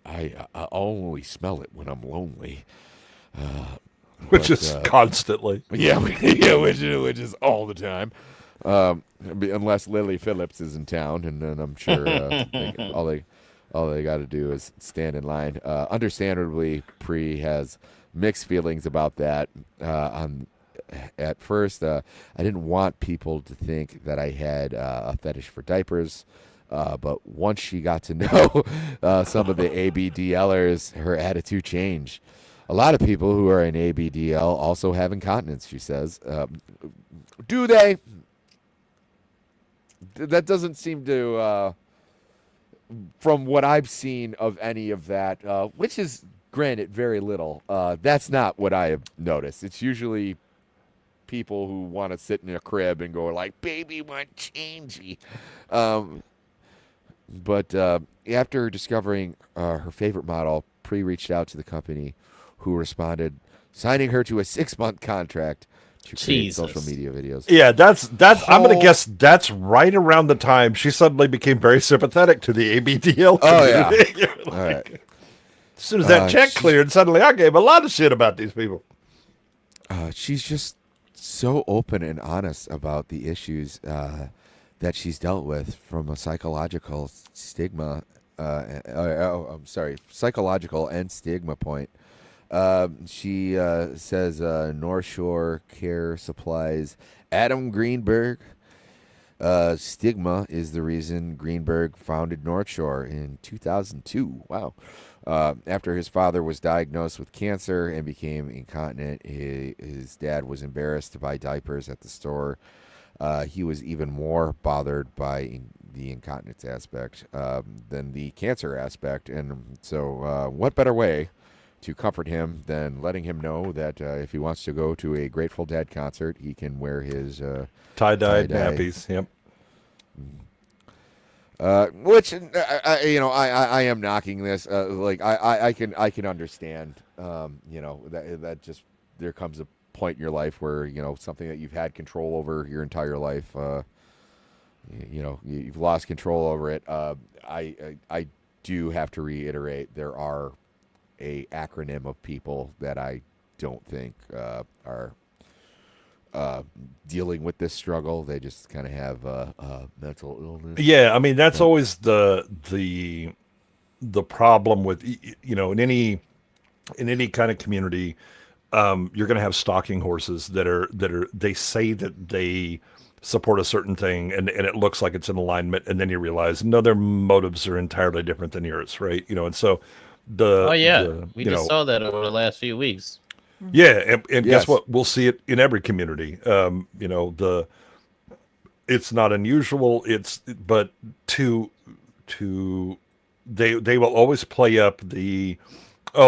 I only smell it when I'm lonely,
which is constantly.
Yeah, which is all the time. Unless Lily Phillips is in town, and then I'm sure all they got to do is stand in line. Understandably, Pre has mixed feelings about that. At first, I didn't want people to think that I had a fetish for diapers, but once she got to know some of the ABDLers, her attitude changed. A lot of people who are in ABDL also have incontinence, she says. Do they? That doesn't seem to... from what I've seen of any of that, which is, granted, very little, that's not what I have noticed. It's usually people who want to sit in a crib and go like, "Baby, want changey." But after discovering her favorite model, Pre reached out to the company, who responded, signing her to a 6-month contract to create social media videos.
Yeah, that's. I'm going to guess that's right around the time she suddenly became very sympathetic to the ABDL community.
All right.
As soon as that check cleared, suddenly I gave a lot of shit about these people.
She's just so open and honest about the issues that she's dealt with from a psychological stigma. Psychological and stigma point. She says North Shore Care Supplies Adam Greenberg. Stigma is the reason Greenberg founded North Shore in 2002. Wow. After his father was diagnosed with cancer and became incontinent, his dad was embarrassed to buy diapers at the store. He was even more bothered by the incontinence aspect than the cancer aspect. And so what better way to comfort him than letting him know that if he wants to go to a Grateful Dead concert, he can wear his
tie-dyed nappies. Yep.
Which I am knocking this. I can understand. That just there comes a point in your life where something that you've had control over your entire life. You've lost control over it. I do have to reiterate there are a acronym of people that I don't think are dealing with this struggle. They just kind of have mental illness.
Yeah, I mean that's always the problem with in any kind of community. You're going to have stalking horses that are they say that they support a certain thing and it looks like it's in alignment, and then you realize no, their motives are entirely different than yours, right? And so
we just saw that over the last few weeks.
Yeah, and guess what? We'll see it in every community. It's not unusual. But they will always play up the,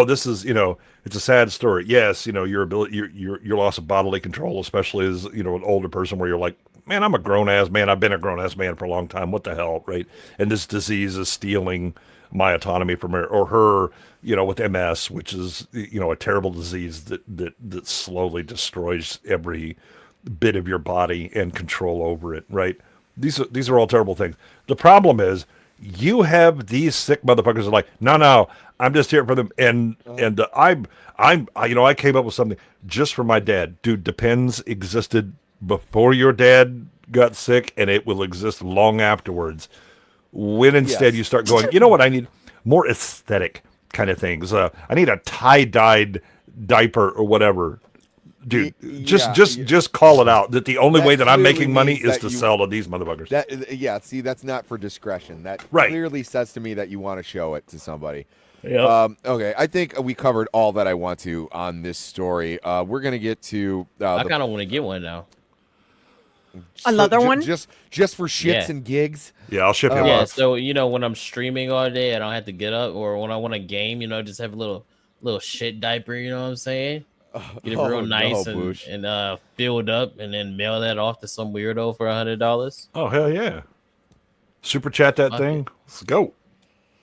this is it's a sad story. Yes, your ability, your loss of bodily control, especially as an older person, where you're like, man, I'm a grown ass man. I've been a grown ass man for a long time. What the hell, right? And this disease is stealing my autonomy from her, or her, with MS, which is, a terrible disease that slowly destroys every bit of your body and control over it, right? These are all terrible things. The problem is you have these sick motherfuckers that are like, no, I'm just here for them. And I came up with something just for my dad. Dude, Depends existed before your dad got sick, and it will exist long afterwards. When instead you start going, you know what I need? More aesthetic kind of things. I need a tie-dyed diaper or whatever. Dude, just call it out that the only way that I'm making money is to sell to these motherfuckers.
See, that's not for discretion. That clearly says to me that you want to show it to somebody.
Yep.
Okay, I think we covered all that I want to on this story. We're going to get to...
I kind of want to get one now.
Another one?
Just for shits and gigs?
Yeah, I'll ship him
Yeah,
off.
so, when I'm streaming all day, I don't have to get up, or when I want to game, just have a little shit diaper, you know what I'm saying? Get it real nice and filled up, and then mail that off to some weirdo for $100.
Oh, hell yeah. Super chat that thing. Let's go.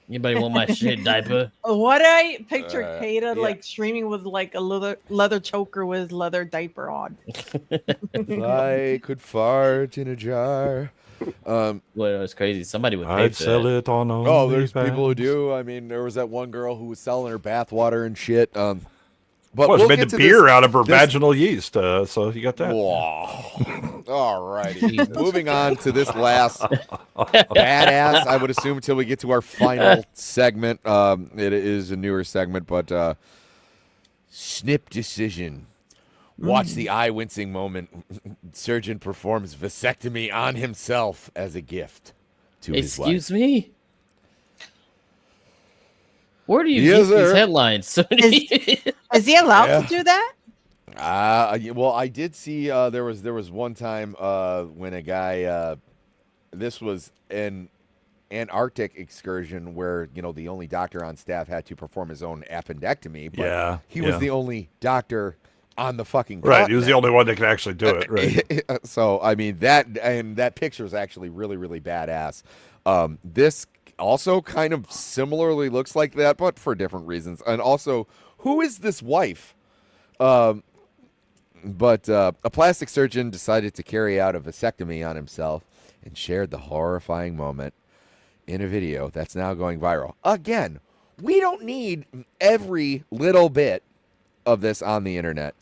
Anybody want my shit diaper?
What I picture Kaida streaming with a leather choker with leather diaper on.
I could fart in a jar.
Well, it's crazy. Somebody would pay
I'd
for
sell
that.
it on
there's people who do. I mean, there was that one girl who was selling her bath water and shit. But
she made the beer out of her vaginal yeast, so you got that.
All righty. Moving on to this last badass, I would assume, until we get to our final segment. It is a newer segment, but snip decision. Watch the eye-wincing moment. Surgeon performs vasectomy on himself as a gift to his wife.
Excuse me? Where do you get these headlines?
Is he allowed to do that?
Well, I did see there was one time when a guy this was an Antarctic excursion where the only doctor on staff had to perform his own appendectomy, but he was the only doctor on the fucking
Right. He was the
continent.
only one that could actually do it. Right.
So I mean that picture is actually really, really badass. This also kind of similarly looks like that, but for different reasons. And also, who is this wife? But a plastic surgeon decided to carry out a vasectomy on himself and shared the horrifying moment in a video that's now going viral. Again, we don't need every little bit of this on the internet.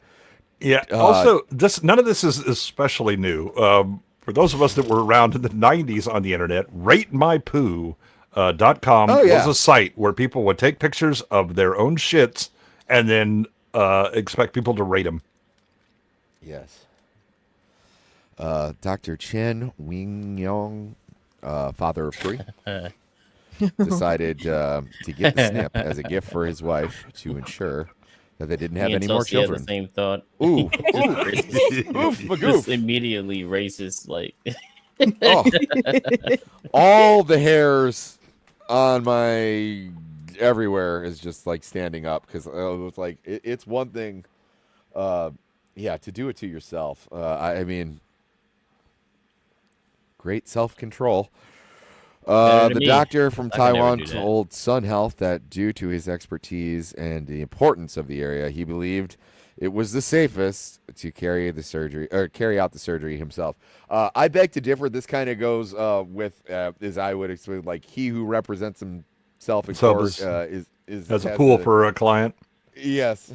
Yeah. Also, none of this is especially new. For those of us that were around in the 90s on the internet, RateMyPoo.com was a site where people would take pictures of their own shits and then expect people to rate them.
Yes. Dr. Chen Wing-yong, father of 3, decided to get the snip as a gift for his wife to ensure that they didn't have any more children.
Had the same thought.
Ooh.
Just immediately racist, like.
All the hairs on my everywhere is just like standing up because it was like it's one thing. To do it to yourself. I mean, great self-control. The doctor from Taiwan told Sun Health that due to his expertise and the importance of the area, he believed it was the safest to carry out the surgery himself. I beg to differ. This kind of goes with, as I would explain, like he who represents himself in court is
as a pool for a client.
Yes.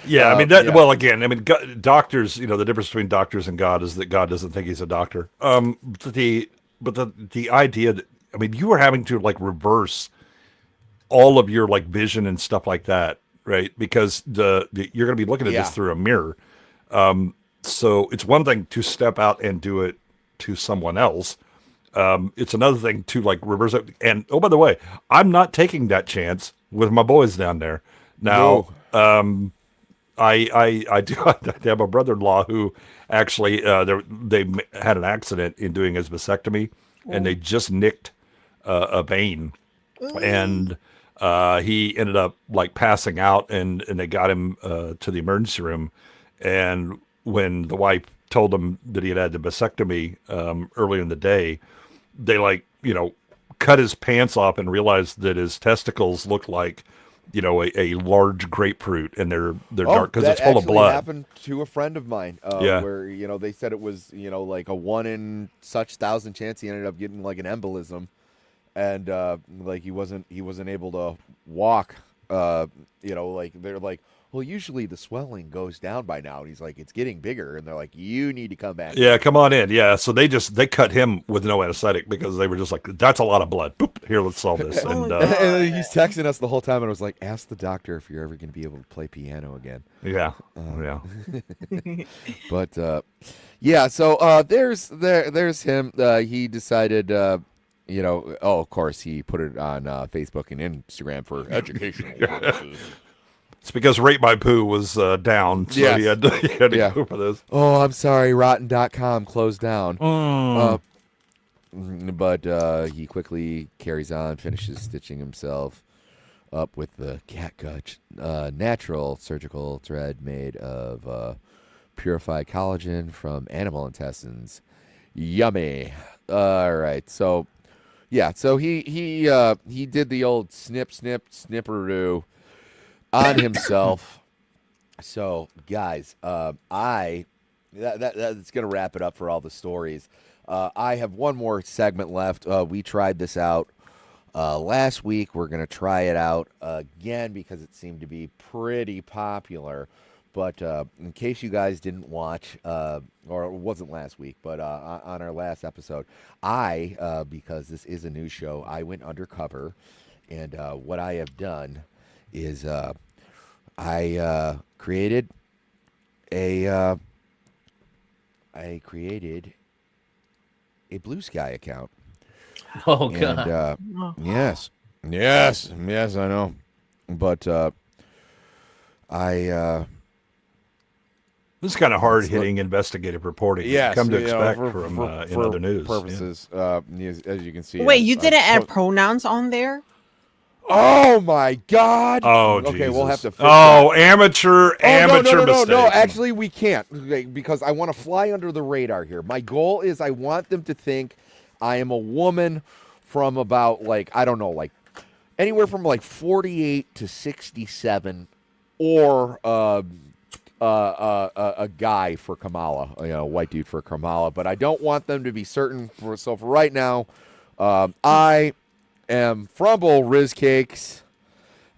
Yeah, I mean that. Well, again, I mean doctors. You know, the difference between doctors and God is that God doesn't think he's a doctor. The idea that, I mean, you are having to like reverse all of your like vision and stuff like that, right? Because you're going to be looking at this through a mirror. So it's one thing to step out and do it to someone else. It's another thing to like reverse it. And oh, by the way, I'm not taking that chance with my boys down there. Now, I do have a brother-in-law who actually they had an accident in doing his vasectomy, and they just nicked a vein, and he ended up like passing out, and they got him to the emergency room, and when the wife told him that he had the vasectomy earlier in the day, they cut his pants off and realized that his testicles looked like, a large grapefruit, and they're dark because it's full of blood.
That happened to a friend of mine. Where they said it was like a 1 in such 1,000 chance he ended up getting like an embolism, and like he wasn't able to walk. Like they're like, well, usually the swelling goes down by now. And he's like, it's getting bigger. And they're like, you need to come back.
Yeah, come on in. Yeah. So they cut him with no anesthetic because they were just like, that's a lot of blood. Boop, here, let's solve this. And
he's texting us the whole time. And I was like, ask the doctor if you're ever going to be able to play piano again.
Yeah.
But, so there's him. He decided, of course, he put it on Facebook and Instagram for educational purposes.
It's because Rate My Poo was down, so he had to go for this.
Oh, I'm sorry, Rotten.com closed down. But he quickly carries on, finishes stitching himself up with the catgut natural surgical thread made of purified collagen from animal intestines. Yummy. All right, so he did the old snipperoo on himself. So, guys, that's going to wrap it up for all the stories. I have one more segment left. We tried this out last week. We're going to try it out again because it seemed to be pretty popular. But in case you guys didn't watch, or it wasn't last week, but on our last episode, because this is a news show, I went undercover. And what I have done is I created a Blue Sky account.
Oh, God.
Yes, I know. But
this is kind of hard-hitting investigative reporting.
Yes,
come to expect from in other news
purposes. As you can see.
Wait, you didn't add pronouns on there?
Oh my God!
Oh,
okay,
Jesus.
we'll have to. Fix
amateur
no,
mistake.
actually, we can't because I want to fly under the radar here. My goal is I want them to think I am a woman from about I don't know, anywhere from 48 to 67, or a guy for Kamala, a white dude for Kamala. But I don't want them to be certain. So for right now, I am Frumble Riz Cakes.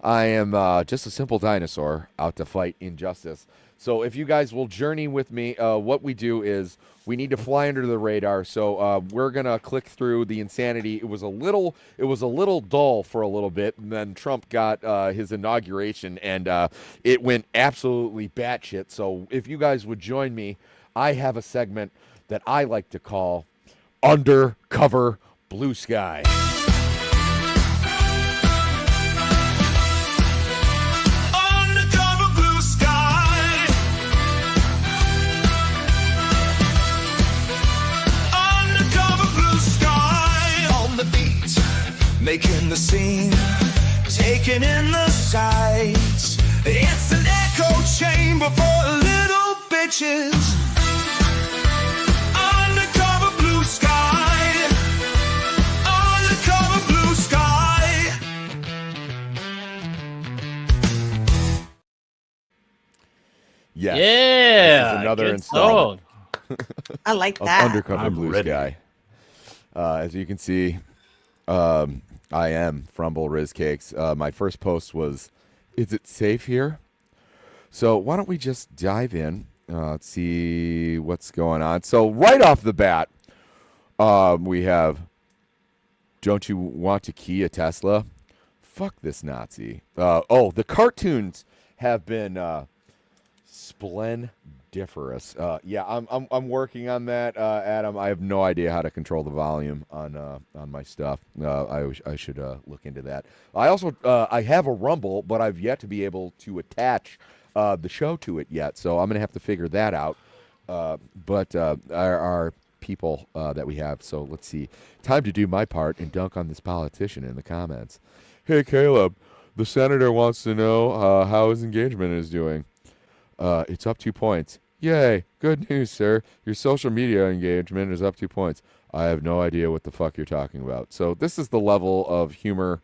I am just a simple dinosaur out to fight injustice. So if you guys will journey with me, what we do is we need to fly under the radar. So we're gonna click through the insanity. It was a little dull for a little bit, and then Trump got his inauguration, and it went absolutely batshit. So if you guys would join me, I have a segment that I like to call Undercover Blue Sky.
Making the scene, taking in the sights. It's an echo chamber for little bitches. Undercover blue sky. Undercover blue sky.
Yes.
Yeah.
This is another
good
installment.
I like
of
that.
Undercover
I'm
Blue
ready.
Sky. As you can see, I am Frumble Riz Cakes. My first post was, "Is it safe here?" So why don't we just dive in? Let's see what's going on. So right off the bat, we have, "Don't you want to key a Tesla?" Fuck this Nazi. The cartoons have been splendiferous. Yeah, I'm working on that, Adam. I have no idea how to control the volume on my stuff. I should look into that. I also I have a Rumble, but I've yet to be able to attach the show to it yet. So I'm gonna have to figure that out. But our people that we have. So let's see. Time to do my part and dunk on this politician in the comments. Hey Caleb, the senator wants to know how his engagement is doing. It's up 2 points. Yay. Good news, sir. Your social media engagement is up 2 points. I have no idea what the fuck you're talking about. So this is the level of humor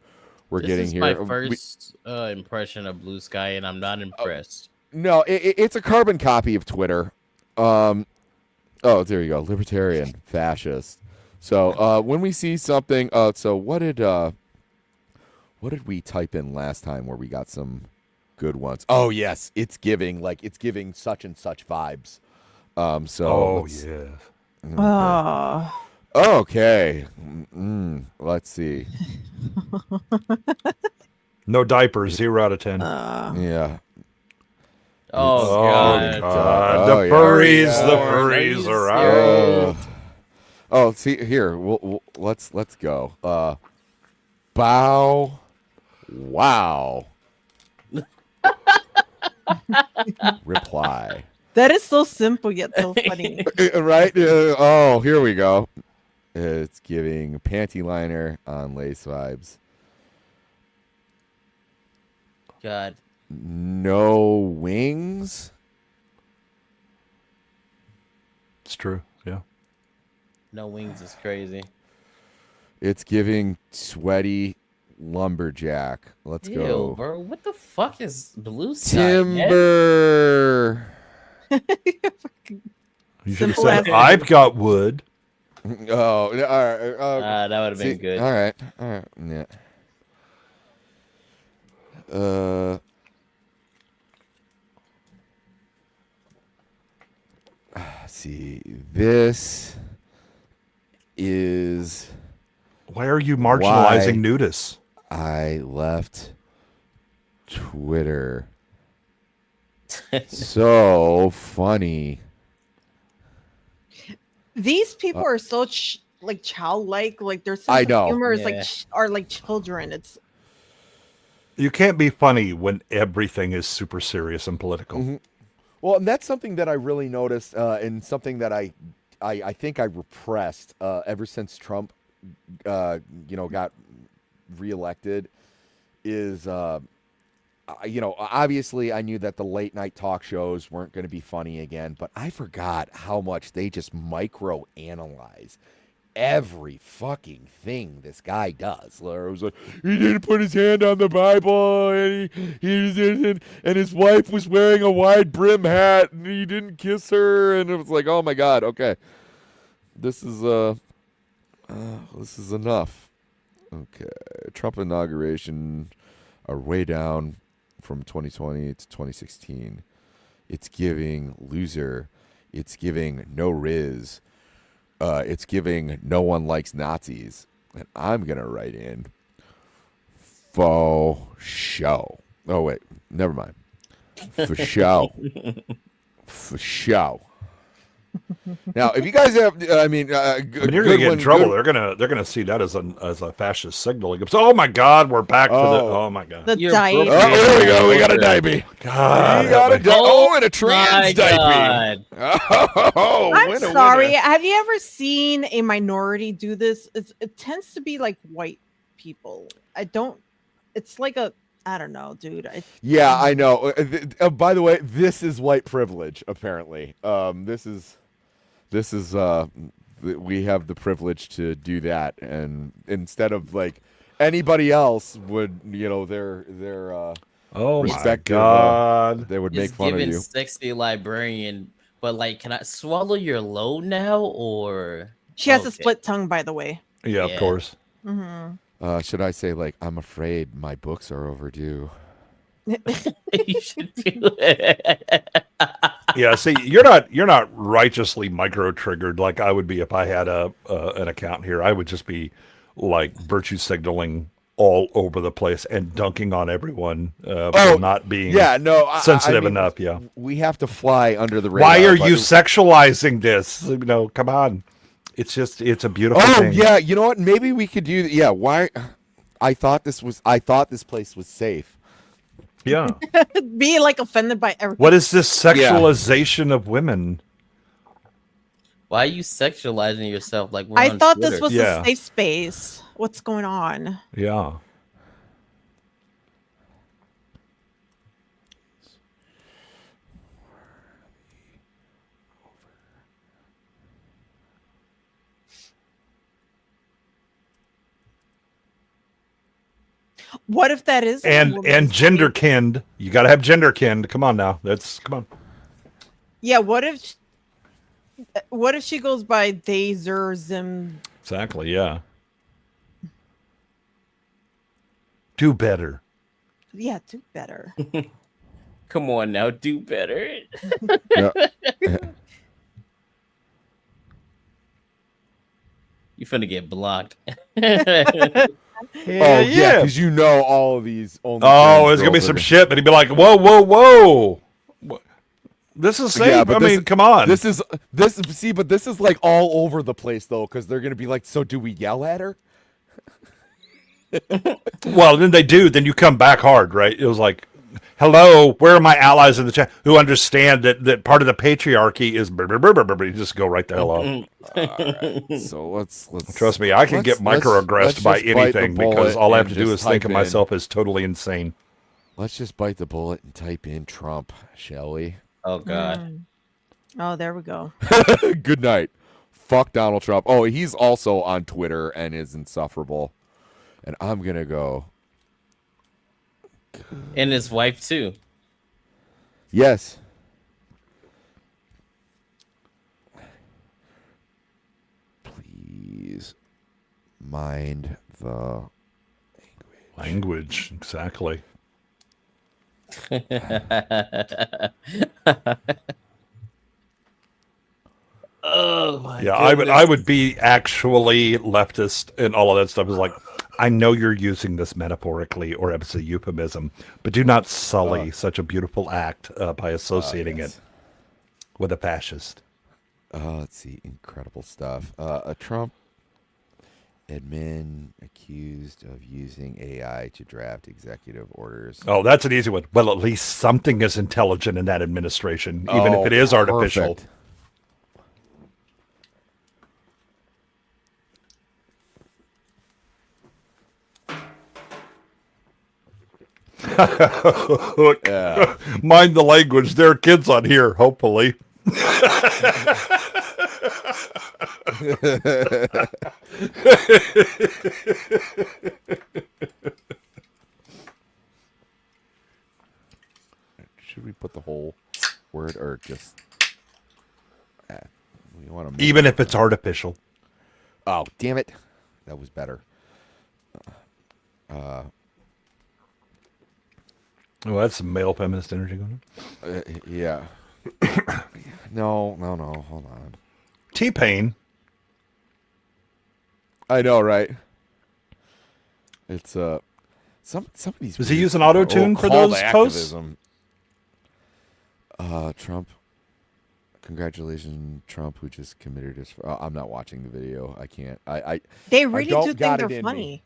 we're getting here.
This is my first impression of Blue Sky, and I'm not impressed.
No, it's a carbon copy of Twitter. Oh, there you go. Libertarian, fascist. So when we see something, so what did we type in last time where we got some good ones? Oh yes, it's giving such and such vibes.
Yes.
Okay. Let's see.
No diapers, 0 out of 10.
Yeah.
Oh, God.
The
yeah.
furries are out.
Oh, see here. Let's go. Bow. Wow. Reply.
That is so simple yet so funny.
Right? Oh, here we go. It's giving panty liner on lace vibes.
God.
No wings.
It's true. Yeah.
No wings is crazy.
It's giving sweaty lumberjack. Let's go.
Bro. What the fuck is Blue Sky?
Timber.
You should have said, I've got wood.
Oh, all right.
That would have been good.
All right. Yeah. See, this is.
Why are you marginalizing nudists?
I left Twitter. So funny.
These people are so childlike. Like their sense
I know.
of humor is
Yeah.
are like children. It's
You can't be funny when everything is super serious and political.
Mm-hmm. Well, and that's something that I really noticed, and something that I think I repressed ever since Trump, got reelected, is, obviously I knew that the late night talk shows weren't going to be funny again, but I forgot how much they just micro analyze every fucking thing this guy does. It was like, he didn't put his hand on the Bible, and he didn't, and his wife was wearing a wide brim hat, and he didn't kiss her, and it was like, oh my god, okay, this is enough. Okay, Trump inauguration are way down from 2020 to 2016. It's giving loser. It's giving no riz. It's giving no one likes Nazis. And I'm going to write in faux show. Oh, wait. Never mind. For show. For show. Now, if you guys have,
you're gonna get in trouble. They're gonna see that as a fascist signal. Oh my God, we're back to the. Oh my God,
the diaper.
Oh, there we go. We got a diaper. God, we got a diaper. And a trans diaper. Oh,
I'm sorry. Have you ever seen a minority do this? It tends to be like white people. It's like I don't know, dude.
Yeah, I know. By the way, this is white privilege. Apparently, this is we have the privilege to do that, and instead of like anybody else would, their
oh
respective,
my God,
they would make fun of you.
Sexy librarian, but like, can I swallow your load now, or
she has a split tongue, by the way.
Yeah, of course.
Mm-hmm.
Should I say like, I'm afraid my books are overdue?
You should do it.
Yeah, see, you're not righteously micro triggered like I would be if I had an account here. I would just be like virtue signaling all over the place and dunking on everyone for not being sensitive enough. Yeah,
we have to fly under the radar.
Why are you sexualizing this? Come on. It's a beautiful thing.
Yeah, you know what? Maybe we could do. Yeah, why? I thought this place was safe.
Yeah.
Be like offended by everything.
What is this sexualization of women?
Why are you sexualizing yourself? Like
I thought this was a safe space. What's going on?
Yeah.
What if that is
and genderkind? You got to have genderkind. Come on now, come on.
Yeah, what if she goes by they, zer, zim?
Exactly. Yeah. Do better.
Yeah, do better.
Come on now, do better. You finna get blocked.
Yeah, because all of these.
It's gonna be some shit, but he'd be like, "Whoa, whoa, whoa! This is safe." Yeah, come on.
This is but this is like all over the place though, because they're gonna be like, "So do we yell at her?"
Well, then they do. Then you come back hard, right? It was like, hello, where are my allies in the chat who understand that part of the patriarchy is you just go right the hell off.
Right, so let's
trust me, I can get microaggressed by anything because all I have to do is think of myself as totally insane.
Let's just bite the bullet and type in Trump, shall we?
Oh God.
Oh, there we go.
Good night. Fuck Donald Trump. Oh, he's also on Twitter and is insufferable. And I'm gonna go.
And his wife too.
Yes. Please mind the
language. Exactly.
Oh my
goodness. I would be actually leftist and all of that stuff. Is like, I know you're using this metaphorically or as a euphemism, but do not sully such a beautiful act by associating it with a fascist.
Let's see. Incredible stuff. A Trump admin accused of using AI to draft executive orders.
Oh, that's an easy one. Well, at least something is intelligent in that administration, even if it is artificial.
Perfect.
Look, mind the language. There are kids on here, hopefully.
Should we put the whole word or just? We want to
even if it's artificial.
Oh, damn it! That was better.
Well, that's some male feminist energy going
on. Yeah. No. Hold on.
T-Pain.
I know, right? It's somebody's.
Does he use an auto tune for those posts?
Trump. Congratulations, Trump, who just committed his. I'm not watching the video. I can't.
They really do think they're funny.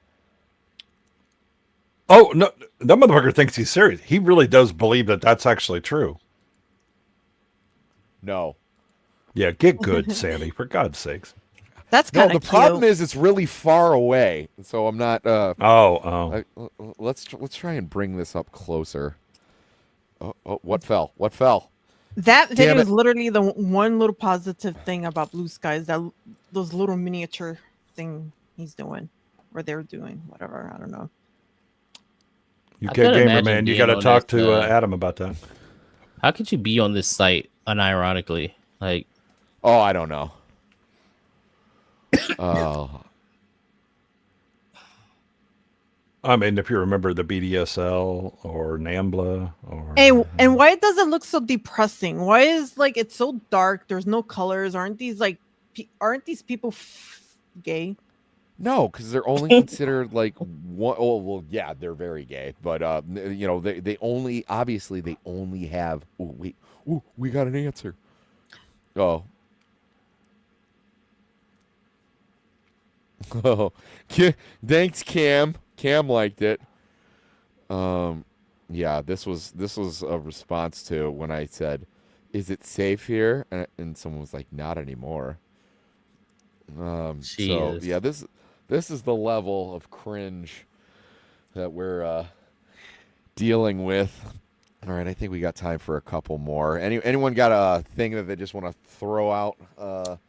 Oh no, that motherfucker thinks he's serious. He really does believe that that's actually true.
No.
Yeah, get good, Sammy, for God's sakes.
That's kind of
the problem is it's really far away, so I'm not. Let's try and bring this up closer. Oh, what fell? What fell?
That video is literally the one little positive thing about Blue Skies. Those little miniature thing he's doing, or they're doing, whatever. I don't know.
You get gamer, man. You got to talk to Adam about that.
How could you be on this site unironically? Like,
oh, I don't know.
I mean, if you remember the BDSL or NAMBLA or
and why does it look so depressing? Why is it's so dark? There's no colors. Aren't these people gay?
No, because they're only considered like one. Oh, well, yeah, they're very gay, but they only have. Oh, wait, we got an answer. Oh. Oh, thanks, Cam. Cam liked it. Yeah, this was a response to when I said, "Is it safe here?" And someone was like, "Not anymore." So yeah, this is the level of cringe that we're dealing with. All right, I think we got time for a couple more. Anyone got a thing that they just want to throw out?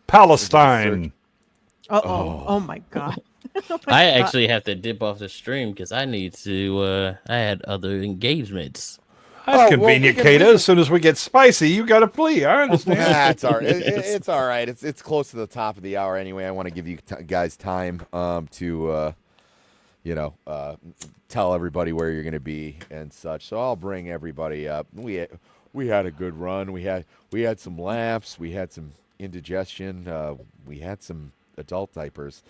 Palestine.
Oh my God.
I actually have to dip off the stream because I need to. I had other engagements.
That's convenient, Kaida. As soon as we get spicy, you got to flee. I understand.
It's all right. It's all right. It's close to the top of the hour anyway. I want to give you guys time to tell everybody where you're going to be and such. So I'll bring everybody up. We had a good run. We had some laughs. We had some indigestion. We had some adult diapers.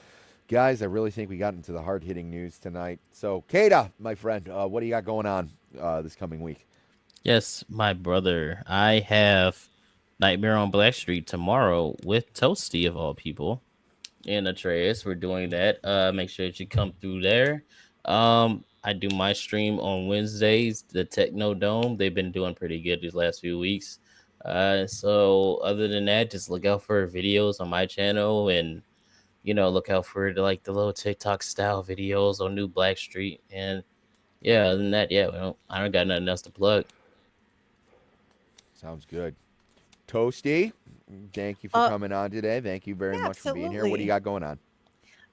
Guys, I really think we got into the hard-hitting news tonight. So, Kaida, my friend, what do you got going on this coming week?
Yes, my brother. I have Nightmare on Black Street tomorrow with Toasty, of all people, and Atreus. We're doing that. Make sure that you come through there. I do my stream on Wednesdays, the Techno Dome. They've been doing pretty good these last few weeks. So other than that, just look out for videos on my channel and look out for the little TikTok style videos on New Black Street. And yeah, other than that, I don't got nothing else to plug.
Sounds good. Toasty, thank you for coming on today. Thank you very much for being here. What do you got going on?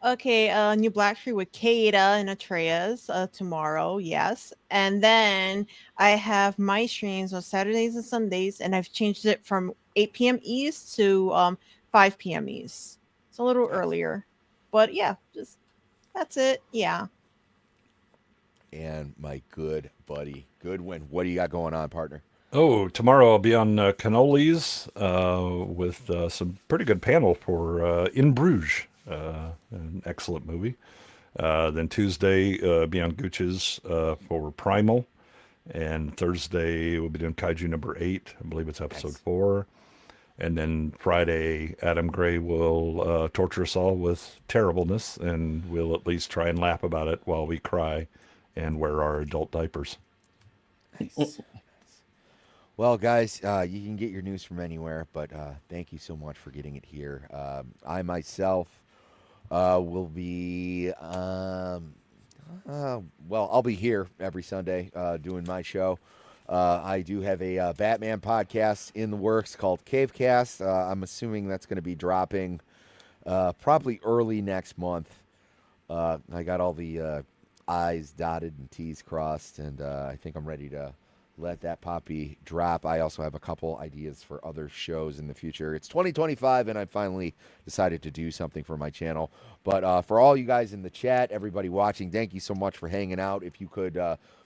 Okay, New Black Street with Kaida and Atreus tomorrow, yes. And then I have my streams on Saturdays and Sundays, and I've changed it from 8 p.m. East to 5 p.m. East. It's a little earlier. But yeah, just that's it. Yeah.
And my good buddy, Goodwin, what do you got going on, partner?
Oh, tomorrow I'll be on Cannolis with some pretty good panel for In Bruges, an excellent movie. Then Tuesday, be on Gooch's for Primal. And Thursday, we'll be doing Kaiju number 8. I believe it's episode 4. And then Friday, Adam Gray will torture us all with terribleness, and we'll at least try and laugh about it while we cry and wear our adult diapers.
Nice. Well, guys, you can get your news from anywhere, but thank you so much for getting it here. I myself will be, Well, I'll be here every Sunday doing my show. I do have a Batman podcast in the works called Cavecast. I'm assuming that's going to be dropping probably early next month. I got all the I's dotted and T's crossed, and I think I'm ready to let that poppy drop. I also have a couple ideas for other shows in the future. It's 2025, and I finally decided to do something for my channel. But for all you guys in the chat, everybody watching, thank you so much for hanging out. If you could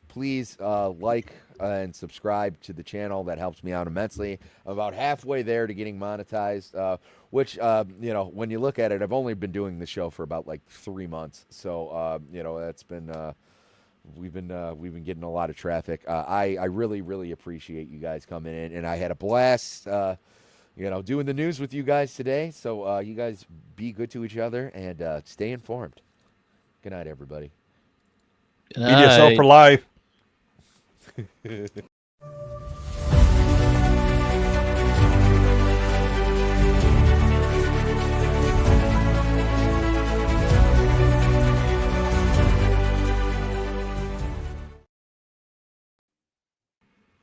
please like and subscribe to the channel, that helps me out immensely. I'm about halfway there to getting monetized, which, when you look at it, I've only been doing the show for about like 3 months. So, that's been... We've been getting a lot of traffic. I really, really appreciate you guys coming in, and I had a blast, doing the news with you guys today. So you guys be good to each other and stay informed. Good night, everybody.
Media Self for life.